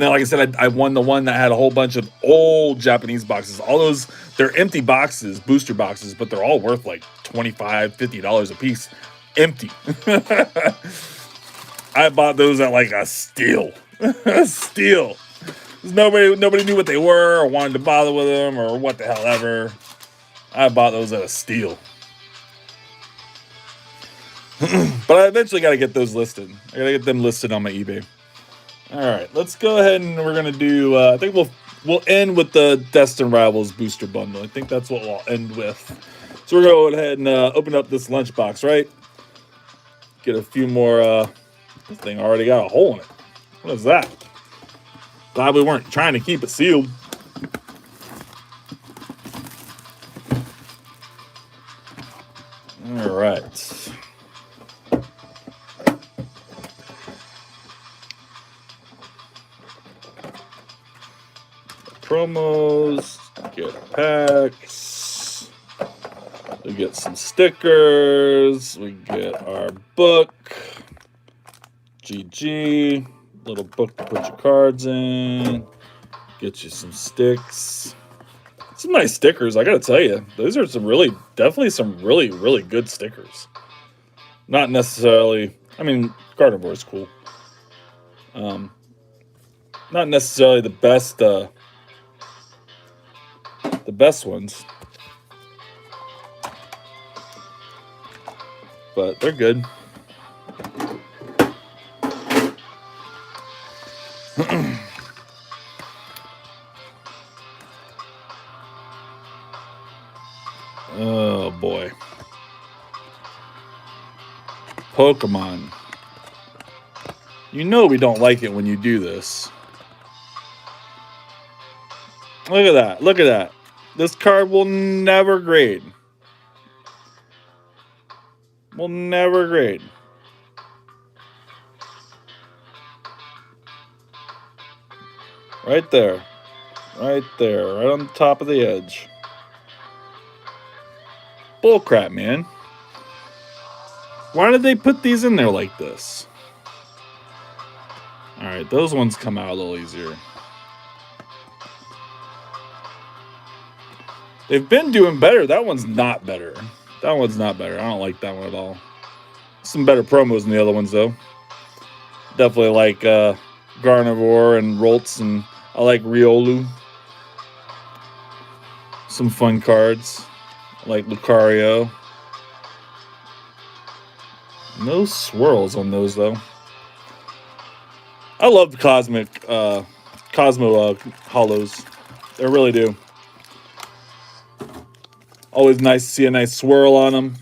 then, like I said, I won the one that had a whole bunch of old Japanese boxes. All those, they're empty boxes, booster boxes, but they're all worth like $25, $50 a piece. Empty. I bought those at like a steal. A steal. Nobody knew what they were or wanted to bother with them or what the hell ever. I bought those at a steal. But I eventually got to get those listed. I got to get them listed on my eBay. All right, let's go ahead and we're gonna do. I think we'll end with the Destined Rivals booster bundle. I think that's what we'll end with. So we're gonna go ahead and open up this lunchbox, right? Get a few more. This thing already got a hole in it. What is that? Glad we weren't trying to keep it sealed. All right. Promos, get packs, we get some stickers, we get our book, GG, little book to put your cards in, get you some sticks. Some nice stickers, I gotta tell you. Those are definitely some really good stickers. Not necessarily, I mean, Carnivore is cool. Not necessarily the best ones, but they're good. Oh boy. Pokemon. You know we don't like it when you do this. Look at that. Look at that. This card will never grade. Will never grade. Right there. Right there. Right on the top of the edge. Bullcrap, man. Why did they put these in there like this? Alright, those ones come out a little easier. They've been doing better. That one's not better. That one's not better. I don't like that one at all. Some better promos than the other ones, though. Definitely like Garnivore and Roltz, and I like Riolu. Some fun cards like Lucario. No swirls on those though. I love the Cosmo hollows. I really do. Always nice to see a nice swirl on them.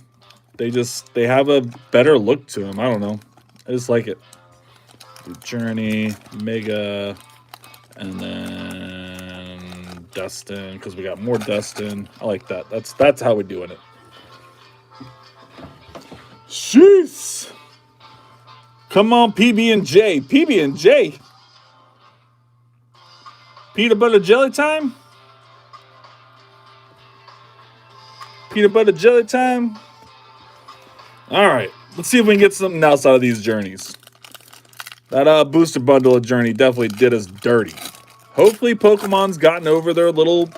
They have a better look to them. I don't know. I just like it. Journey, Mega, and then Dustin, because we got more Dustin. I like that. That's how we're doing it. Jeez. Come on, PB&J. PB&J. Peanut butter jelly time? Peanut butter jelly time? All right. Let's see if we can get something else out of these journeys. That booster bundle of Journey definitely did us dirty. Hopefully Pokemon's gotten over their little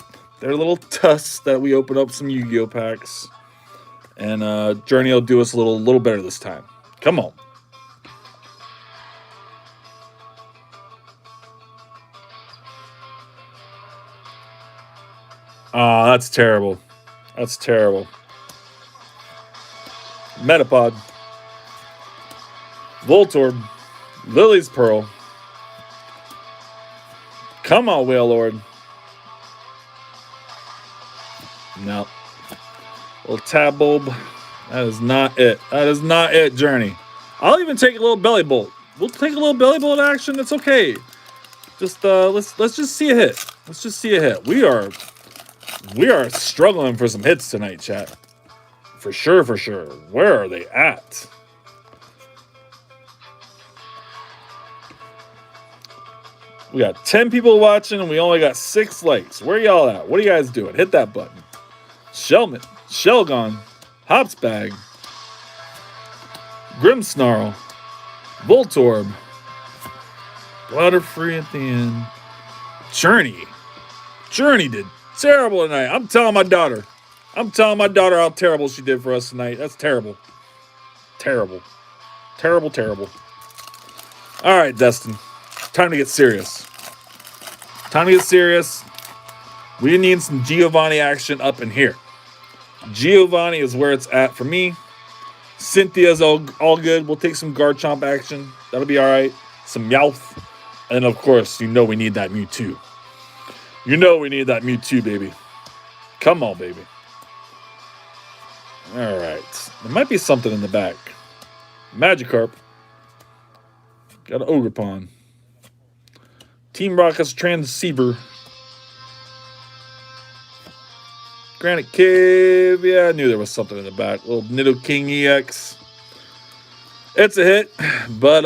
tuss that we open up some Yu-Gi-Oh packs. And Journey will do us a little better this time. Come on. Oh, that's terrible. That's terrible. Metapod. Voltorb. Lily's Pearl. Come on, Wailord. No. Little Tabulb. That is not it. That is not it, Journey. I'll even take a little Belly Bolt. We'll take a little Belly Bolt action. It's okay. Just let's just see a hit. Let's just see a hit. We are struggling for some hits tonight, chat. For sure, for sure. Where are they at? We got 10 people watching and we only got 6 likes. Where y'all at? What are you guys doing? Hit that button. Shelmet, Shelgon, Hopsbag, Grimmsnarl, Voltorb, Butterfree at the end. Journey did terrible tonight. I'm telling my daughter how terrible she did for us tonight. That's terrible. Terrible. Terrible, terrible. All right, Dustin. Time to get serious. Time to get serious. We need some Giovanni action up in here. Giovanni is where it's at for me. Cynthia's all good. We'll take some Garchomp action. That'll be all right. Some Meowth. And, of course, you know we need that Mewtwo. You know we need that Mewtwo, baby. Come on, baby. All right. There might be something in the back. Magikarp. Got an Ogerpon. Team Rocket's Transceiver. Granite Cave. Yeah, I knew there was something in the back. Little Nidoking EX. It's a hit, but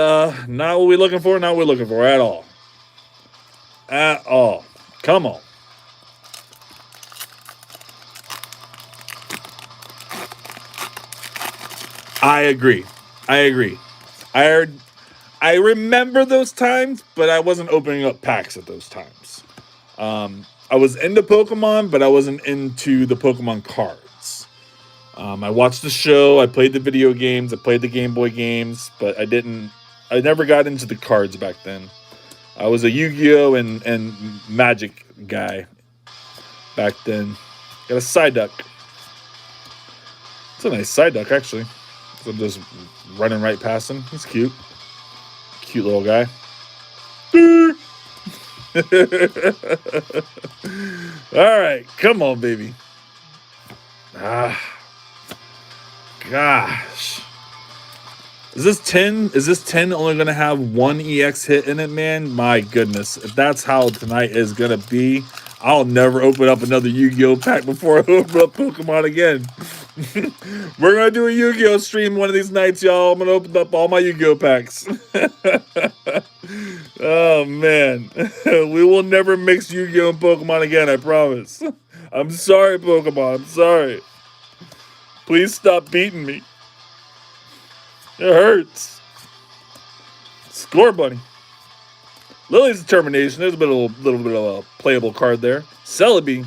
not what we're looking for. Not what we're looking for at all. At all. Come on. I agree. I remember those times, but I wasn't opening up packs at those times. I was into Pokemon, but I wasn't into the Pokemon cards. I watched the show, I played the video games, I played the Game Boy games, but I never got into the cards back then. I was a Yu-Gi-Oh! and Magic guy back then. Got a Psyduck. It's a nice Psyduck, actually. So I'm just running right past him. He's cute. Cute little guy. All right, come on, baby. Gosh. Is this 10? Is this 10 only going to have one EX hit in it, man? My goodness. If that's how tonight is going to be, I'll never open up another Yu-Gi-Oh! Pack before I open up Pokemon again. We're going to do a Yu-Gi-Oh! Stream one of these nights, y'all. I'm going to open up all my Yu-Gi-Oh! Packs. Oh, man. We will never mix Yu-Gi-Oh! and Pokemon again, I promise. I'm sorry, Pokemon. I'm sorry. Please stop beating me. It hurts. Score Bunny. Lily's Determination. There's a little bit of a playable card there. Celebi.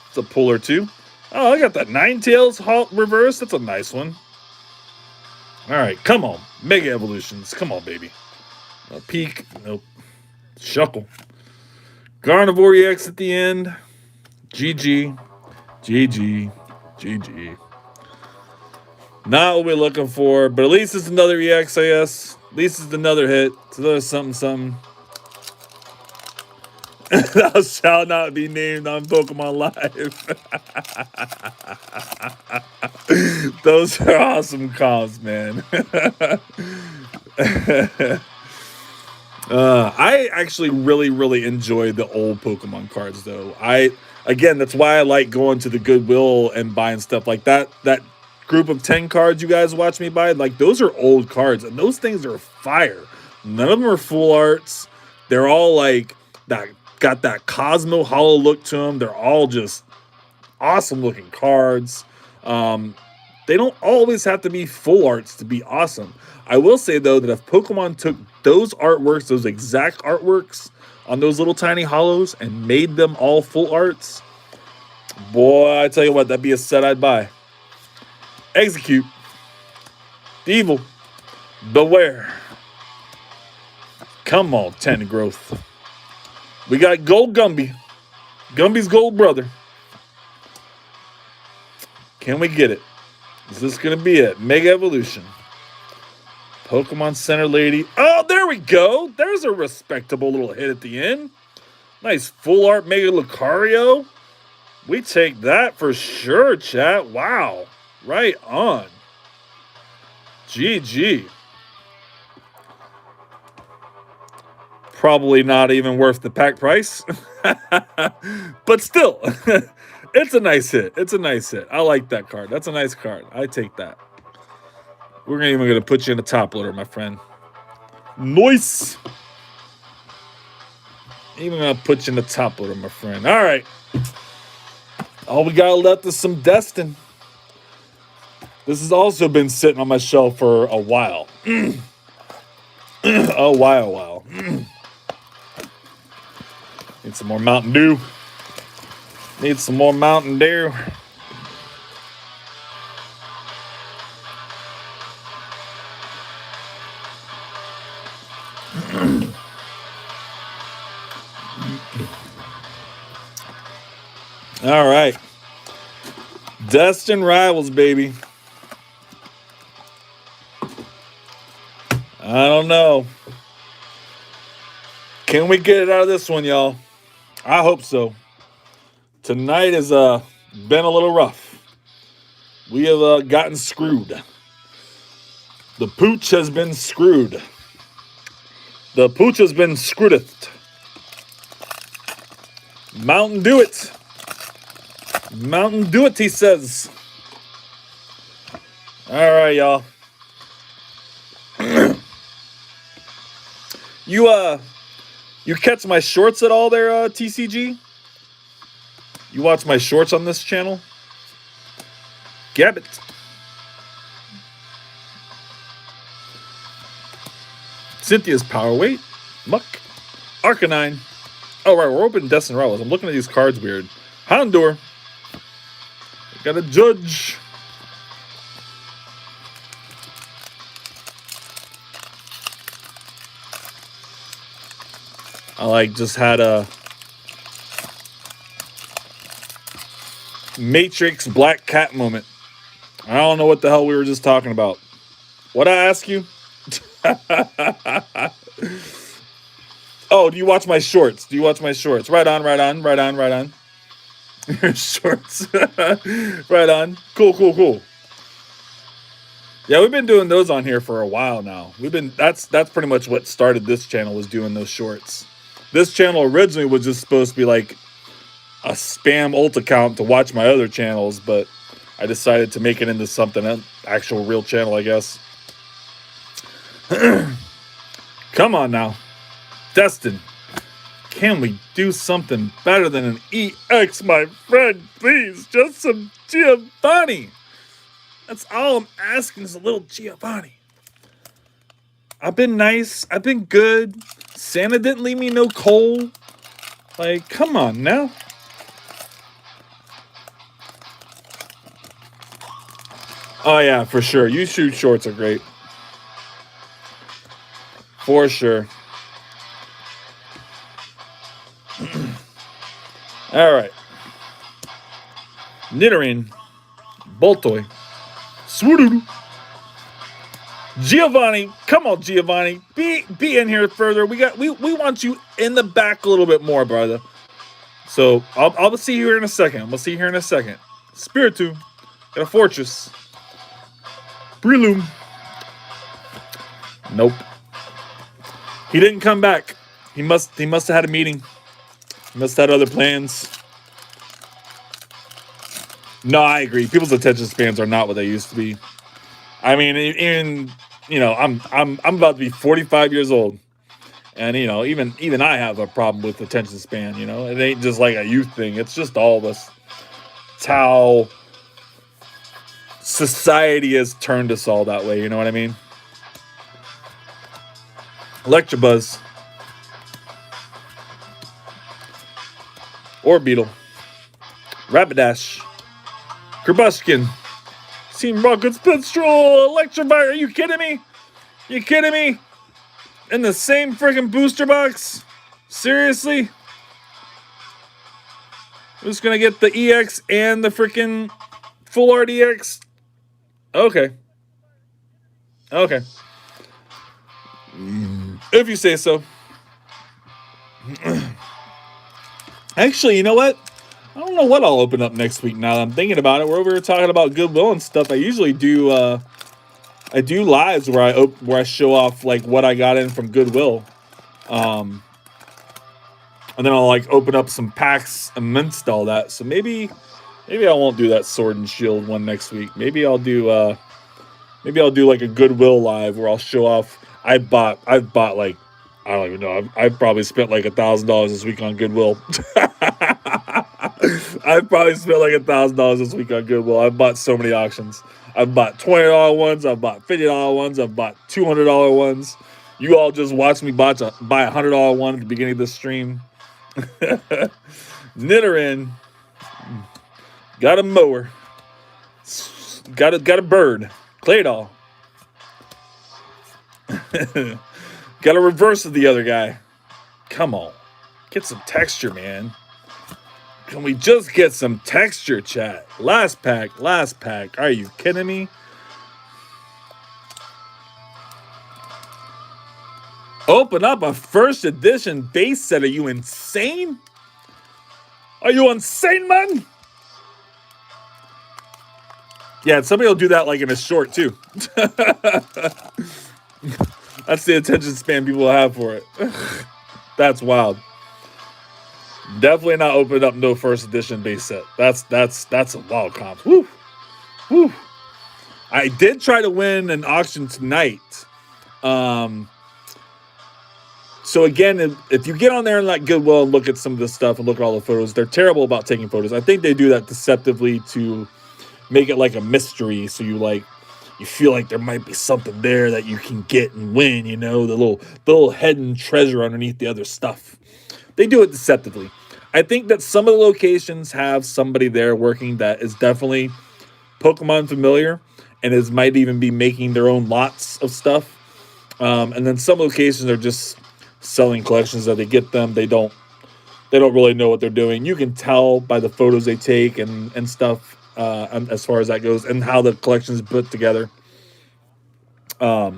It's a puller too. Oh, I got that Ninetales Halt reverse. That's a nice one. All right, come on. Mega Evolutions. Come on, baby. Peak. Nope. Shuckle. Gardevoir EX at the end. GG. GG. GG. Not what we're looking for, but at least it's another EXIS. At least it's another hit. It's another something, something. Thou shalt not be named on Pokemon Live. Those are awesome comps, man. I actually really enjoy the old Pokemon cards, though. Again, that's why I like going to the Goodwill and buying stuff like that. That group of 10 cards you guys watch me buy, like those are old cards, and those things are fire. None of them are full arts. They're all like that, got that Cosmo Hollow look to them. They're all just awesome looking cards. They don't always have to be full arts to be awesome. I will say, though, that if Pokemon took those artworks, those exact artworks on those little tiny hollows and made them all full arts, boy, I tell you what, that'd be a set I'd buy. Execute. Evil. Beware. Come on, Tangrowth. We got Gold Gumby. Gumby's gold brother. Can we get it? Is this going to be it? Mega Evolution. Pokemon Center Lady. Oh, there we go. There's a respectable little hit at the end. Nice full art Mega Lucario. We take that for sure, chat. Wow. Right on. GG. Probably not even worth the pack price. But still, it's a nice hit. It's a nice hit. I like that card. That's a nice card. I take that. We're even going to put you in the top loader, my friend. Nice. Even going to put you in the top loader, my friend. All right. All we got left is some Destin. This has also been sitting on my shelf for a while. A while. Need some more Mountain Dew. Need some more Mountain Dew. All right. Destin Rivals, baby. I don't know. Can we get it out of this one, y'all? I hope so. Tonight has been a little rough. We have gotten screwed. The pooch has been screwed. The pooch has been screwed. Mountain Dew it. Mountain Dew it, he says. All right, y'all. You catch my shorts at all there, TCG? You watch my shorts on this channel? Gabbit. Cynthia's Power Weight. Muck. Arcanine. Oh, right, we're opening Destin Rivals. I'm looking at these cards weird. Houndour. Got a Judge. I just had a Matrix Black Cat moment. I don't know what the hell we were just talking about. What'd I ask you? Oh, do you watch my shorts? Right on. Shorts. Right on. Cool. Yeah, we've been doing those on here for a while now. That's pretty much what started this channel, was doing those shorts. This channel originally was just supposed to be like a spam ult account to watch my other channels, but I decided to make it into something, an actual real channel, I guess. Come on now. Destin. Can we do something better than an EX, my friend? Please, just some Giovanni. That's all I'm asking, is a little Giovanni. I've been nice. I've been good. Santa didn't leave me no coal. Like, come on now. Oh, yeah, for sure. You shoot shorts are great. For sure. All right. Nidoran, Boltoy, Swoodoodle, Giovanni. Come on, Giovanni. Be in here further. We want you in the back a little bit more, brother. So I'll see you here in a second. I'm gonna see you here in a second. Spiritomb, got a Fortress. Breloom. Nope. He didn't come back. He must have had a meeting. He must have had other plans. No, I agree. People's attention spans are not what they used to be. I mean, even I'm about to be 45 years old, and even I have a problem with attention span. It ain't just like a youth thing. It's just all of us. It's how society has turned us all that way. You know what I mean? Electabuzz, Orbeetle, Rapidash, Kerbushkin, Team Rocket Spinstrol, Electrovire. Are you kidding me? You kidding me? In the same freaking booster box? Seriously? I'm just gonna get the EX and the freaking full RDX? Okay. Okay. If you say so. Actually, you know what? I don't know what I'll open up next week now that I'm thinking about it. We're over here talking about Goodwill and stuff. I usually do I do lives where I show off like what I got in from Goodwill. And then I'll like open up some packs amidst all that. So maybe I won't do that Sword and Shield one next week. Maybe I'll do like a Goodwill live where I'll show off. I've bought like, I don't even know. I've probably spent like $1,000 this week on Goodwill. I've probably spent like $1,000 this week on Goodwill. I've bought so many auctions. I've bought $20 ones. I've bought $50 ones. I've bought $200 ones. You all just watched me buy a $100 one at the beginning of the stream. Nidoran, got a mower. Got a bird. Claydol. Got a reverse of the other guy. Come on. Get some texture, man. Can we just get some texture, chat? Last pack. Are you kidding me? Open up a first edition base set. Are you insane? Are you insane, man? Yeah, somebody will do that like in a short, too. That's the attention span people have for it. That's wild. Definitely not opening up no first edition base set. That's a wild comp. Woo. Woo. I did try to win an auction tonight. So again, if you get on there and like Goodwill and look at some of the stuff and look at all the photos, they're terrible about taking photos. I think they do that deceptively to make it like a mystery. So you feel like there might be something there that you can get and win, the little hidden treasure underneath the other stuff. They do it deceptively. I think that some of the locations have somebody there working that is definitely Pokemon familiar and might even be making their own lots of stuff. And then some locations are just selling collections that they get them. They don't really know what they're doing. You can tell by the photos they take and stuff as far as that goes and how the collection is put together. I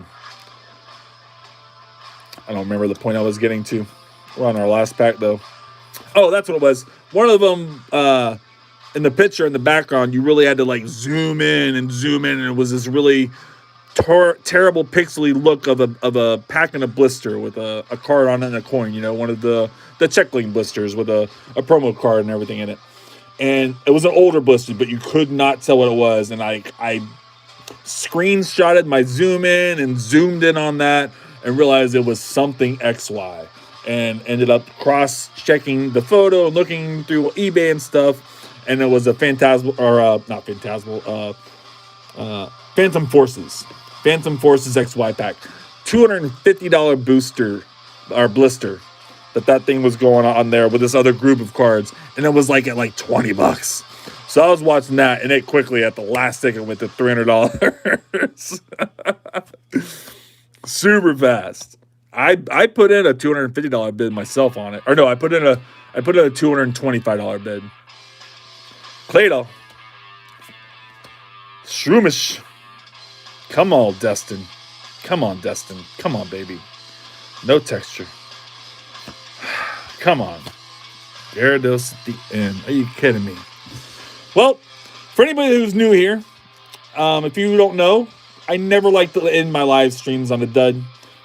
don't remember the point I was getting to. We're on our last pack, though. Oh, that's what it was. One of them, in the picture in the background, you really had to like zoom in, and it was this really terrible pixely look of a pack and a blister with a card on it and a coin. One of the checkling blisters with a promo card and everything in it. And it was an older blister, but you could not tell what it was. And I screenshotted my zoom in and zoomed in on that and realized it was something XY. And ended up cross-checking the photo and looking through eBay and stuff. And it was a Phantom Forces. Phantom Forces XY pack. $250 booster or blister that thing was going on there with this other group of cards. And it was like at like $20. So I was watching that and it quickly at the last second went to $300. Super fast. I put in a $250 bid myself on it. Or no, I put in a $225 bid. Claydol, Shroomish. Come on, Destin. Come on, Destin. Come on, baby. No texture. Come on. Gyarados at the end. Are you kidding me? Well, for anybody who's new here, if you don't know, I never like to end my live streams on a dud.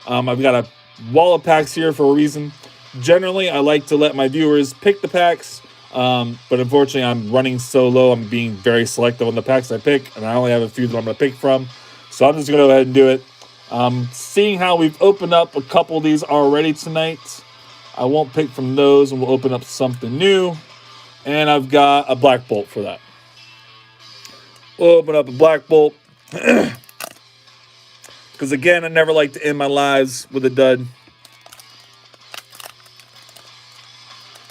I've got a wall of packs here for a reason. Generally, I like to let my viewers pick the packs, but unfortunately, I'm running so low. I'm being very selective on the packs I pick, and I only have a few that I'm going to pick from. So I'm just going to go ahead and do it. Seeing how we've opened up a couple of these already tonight, I won't pick from those, and we'll open up something new. And I've got a Black Bolt for that. We'll open up a Black Bolt. Because again, I never like to end my lives with a dud.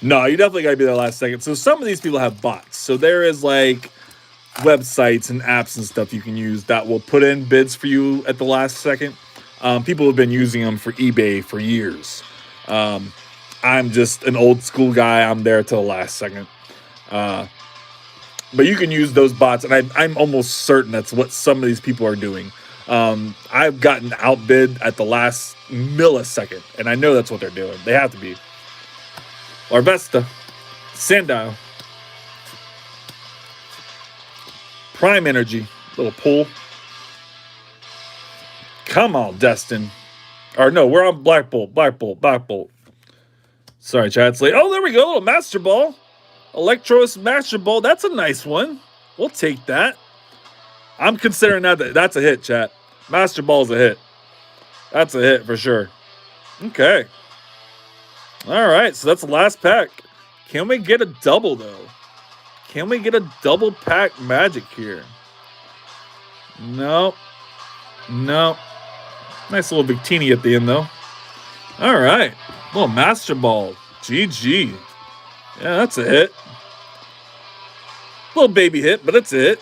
No, you definitely got to be there last second. So some of these people have bots. So there is like websites and apps and stuff you can use that will put in bids for you at the last second. People have been using them for eBay for years. I'm just an old school guy. I'm there till the last second. But you can use those bots, and I'm almost certain that's what some of these people are doing. I've gotten outbid at the last millisecond, and I know that's what they're doing. They have to be. Larvesta, Sandile, Prime Energy, little pull. Come on, Destin. Or no, we're on Black Bolt, Black Bolt, Black Bolt. Sorry, chat. It's late. Oh, there we go. A little Master Ball. Electros Master Ball. That's a nice one. We'll take that. I'm considering that's a hit, chat. Master Ball's a hit. That's a hit for sure. Okay. All right, so that's the last pack. Can we get a double, though? Can we get a double pack magic here? No. No. Nice little Victini at the end, though. All right. Little Master Ball. GG. Yeah, that's a hit. Little baby hit, but it's a hit.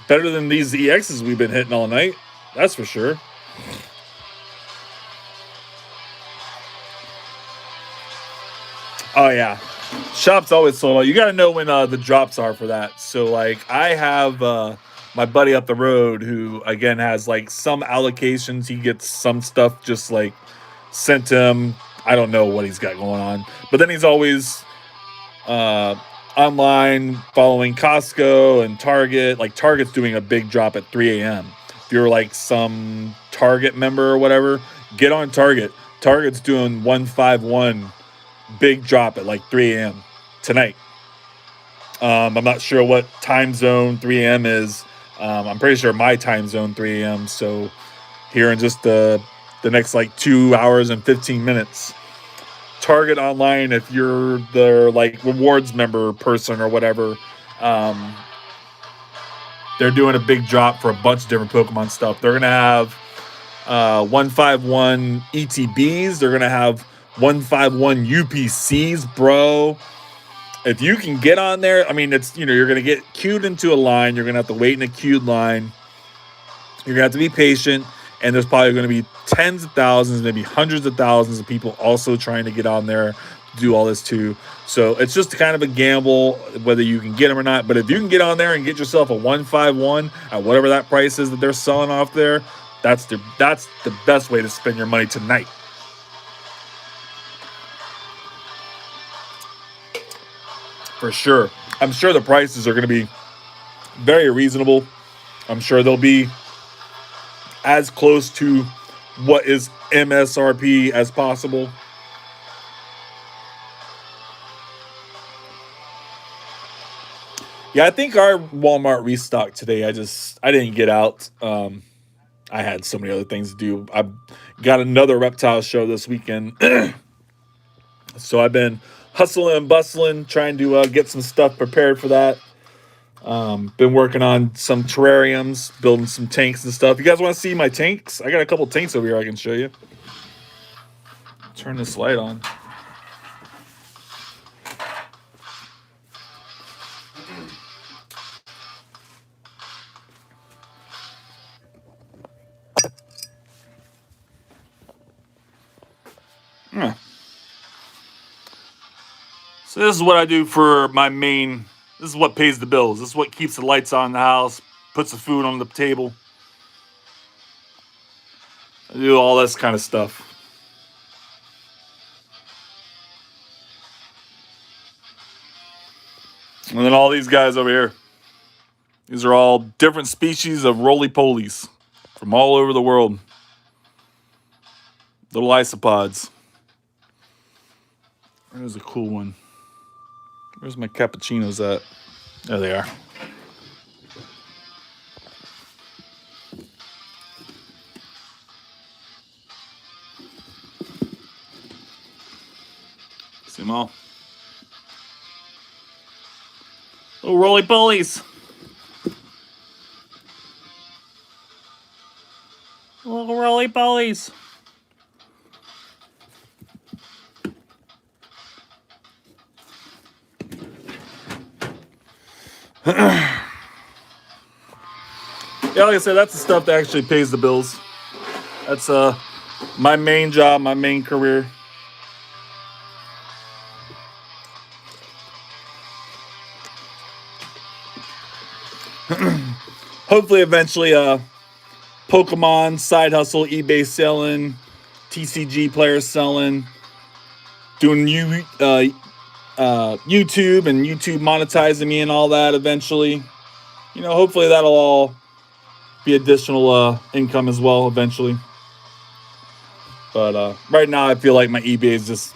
Better than these EXs we've been hitting all night. That's for sure. Oh, yeah. Shop's always sold out. You got to know when the drops are for that. So, like, I have my buddy up the road who, again, has, like, some allocations. He gets some stuff just, like, sent to him. I don't know what he's got going on. But then he's always online following Costco and Target. Like, Target's doing a big drop at 3 a.m. If you're, like, some Target member or whatever, get on Target. Target's doing 151 big drop at like 3 a.m. tonight. I'm not sure what time zone 3 a.m. is. I'm pretty sure my time zone 3 a.m. So here in just the next like 2 hours and 15 minutes. Target online, if you're the like rewards member person or whatever, they're doing a big drop for a bunch of different Pokemon stuff. They're gonna have 151 ETBs. They're gonna have 151 UPCs, bro. If you can get on there, I mean, it's, you're going to get queued into a line. You're going to have to wait in a queued line. You're going to have to be patient. And there's probably going to be tens of thousands, maybe hundreds of thousands of people also trying to get on there to do all this too. So it's just kind of a gamble whether you can get them or not. But if you can get on there and get yourself a 151 at whatever that price is that they're selling off there, that's the best way to spend your money tonight. For sure. I'm sure the prices are going to be very reasonable. I'm sure they'll be as close to what is MSRP as possible. Yeah, I think our Walmart restocked today. I didn't get out. I had so many other things to do. I've got another reptile show this weekend. So I've been hustling and bustling, trying to get some stuff prepared for that. Been working on some terrariums, building some tanks and stuff. You guys want to see my tanks? I got a couple tanks over here I can show you. Turn this light on. So this is what I do for my main. This is what pays the bills. This is what keeps the lights on in the house, Put some food on the table. I do all this kind of stuff. And then all these guys over here. These are all different species of roly-polies from all over the world. Little isopods. There's a cool one. Where's my cappuccinos at? There they are. See them all. Little roly-polies. Little roly-polies. Yeah, like I said, that's the stuff that actually pays the bills. That's my main job, my main career. Hopefully, eventually, Pokemon side hustle, eBay selling, TCG players selling, doing YouTube and YouTube monetizing me and all that eventually. You know, hopefully that'll all be additional income as well eventually. But right now I feel like my eBay is just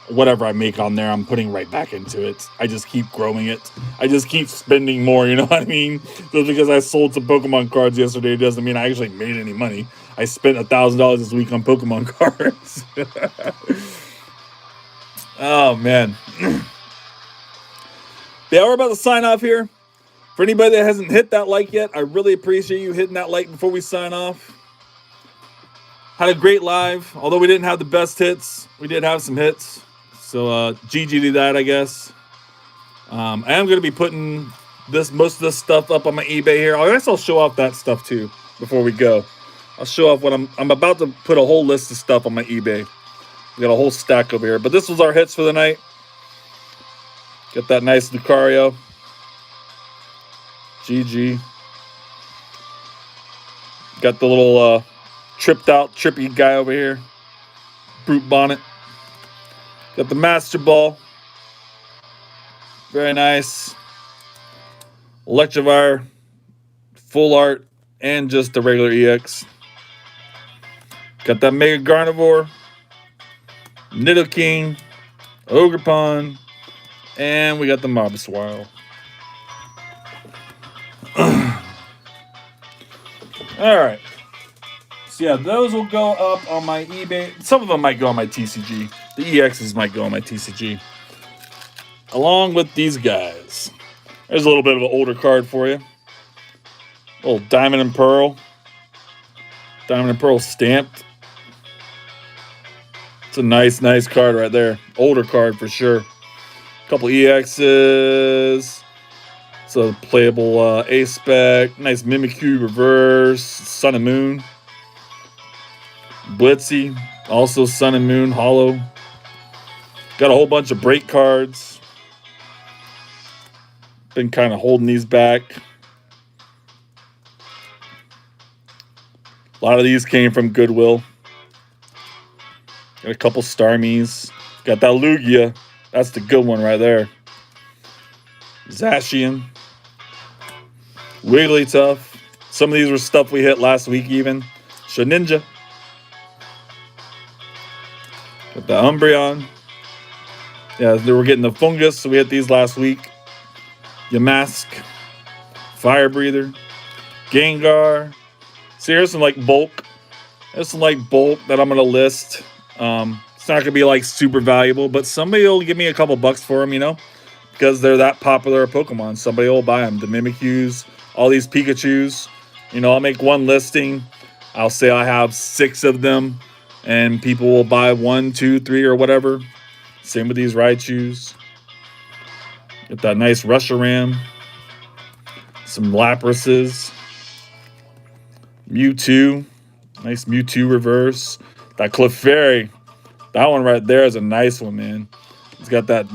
whatever I make on there, I'm putting right back into it. I just keep growing it. I just keep spending more, you know what I mean? Just because I sold some Pokemon cards yesterday doesn't mean I actually made any money. I spent $1,000 this week on Pokemon cards. Oh, man. Yeah, we're about to sign off here. For anybody that hasn't hit that like yet, I really appreciate you hitting that like before we sign off. Had a great live. Although we didn't have the best hits, we did have some hits. So GG to that, I guess. I am going to be putting most of this stuff up on my eBay here. I guess I'll show off that stuff too before we go. I'll show off what I'm about to put a whole list of stuff on my eBay. We got a whole stack over here. But this was our hits for the night. Got that nice Lucario. GG. Got the little trippy guy over here. Brute Bonnet. Got the Master Ball. Very nice. Electivire. Full art. And just the regular EX. Got that Mega Gardevoir. Nidoking. Ogerpon. And we got the Mobswile. Alright. So yeah, those will go up on my eBay. Some of them might go on my TCG. The EXs might go on my TCG. Along with these guys. There's a little bit of an older card for you. A little Diamond and Pearl. Diamond and Pearl stamped. It's a nice card right there. Older card for sure. Couple EXs. So playable A-Spec. Nice Mimikyu reverse. Sun and Moon. Blitzy. Also Sun and Moon hollow. Got a whole bunch of break cards. Been kind of holding these back. A lot of these came from Goodwill. Got a couple Starmies. Got that Lugia. That's the good one right there. Zacian. Wigglytuff. Some of these were stuff we hit last week even. Shedinja. Got the Umbreon. Yeah, they were getting the Fungus, so we hit these last week. Yamask. Fire Breather. Gengar. See, here's some bulk. There's some bulk that I'm going to list. It's not going to be super valuable, but somebody will give me a couple bucks for them, you know, because they're that popular Pokemon. Somebody will buy them. The Mimikyus, all these Pikachus. You know, I'll make one listing. I'll say I have 6 of them, and people will buy 1, 2, 3, or whatever. Same with these Raichus. Get that nice Reshiram. Some Laprases. Mewtwo. Nice Mewtwo reverse. That Clefairy. That one right there is a nice one, man. It's got that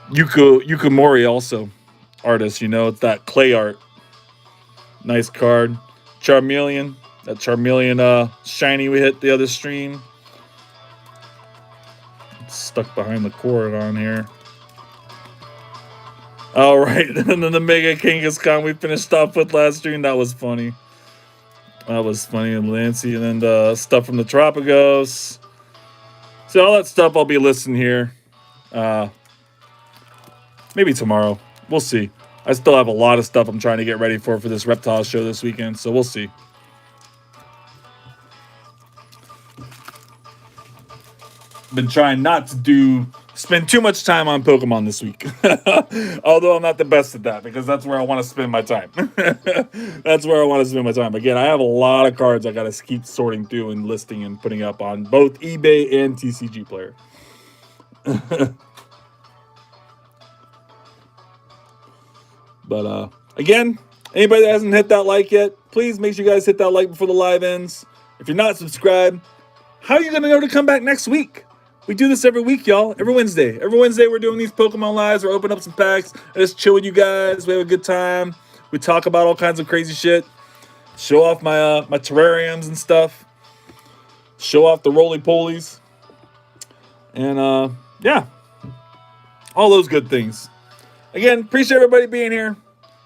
Yukamori also artist, you know. It's that clay art. Nice card. Charmeleon. That Charmeleon shiny we hit the other stream. It's stuck behind the cord on here. All right, and then the Mega Kangaskhan we finished off with last stream. That was funny. That was funny. And Lancey, and then the stuff from the Tropicos. So all that stuff I'll be listing here. Maybe tomorrow. We'll see. I still have a lot of stuff I'm trying to get ready for this reptile show this weekend, so we'll see. Been trying not to spend too much time on Pokemon this week. Although I'm not the best at that, because that's where I want to spend my time. That's where I want to spend my time. Again, I have a lot of cards I got to keep sorting through and listing and putting up on both eBay and TCG Player. But again, anybody that hasn't hit that like yet, please make sure you guys hit that like before the live ends. If you're not subscribed, how are you going to know to come back next week? We do this every week, y'all. Every Wednesday. Every Wednesday we're doing these Pokemon lives. We're opening up some packs. I just chill with you guys. We have a good time. We talk about all kinds of crazy shit. Show off my my terrariums and stuff. Show off the roly-polies. And yeah. All those good things. Again, appreciate everybody being here.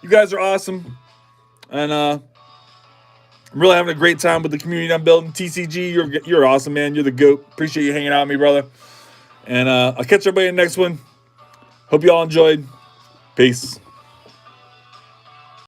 You guys are awesome. And I'm really having a great time with the community I'm building. TCG, you're awesome, man. You're the GOAT. Appreciate you hanging out with me, brother. And I'll catch everybody in the next one. Hope you all enjoyed. Peace.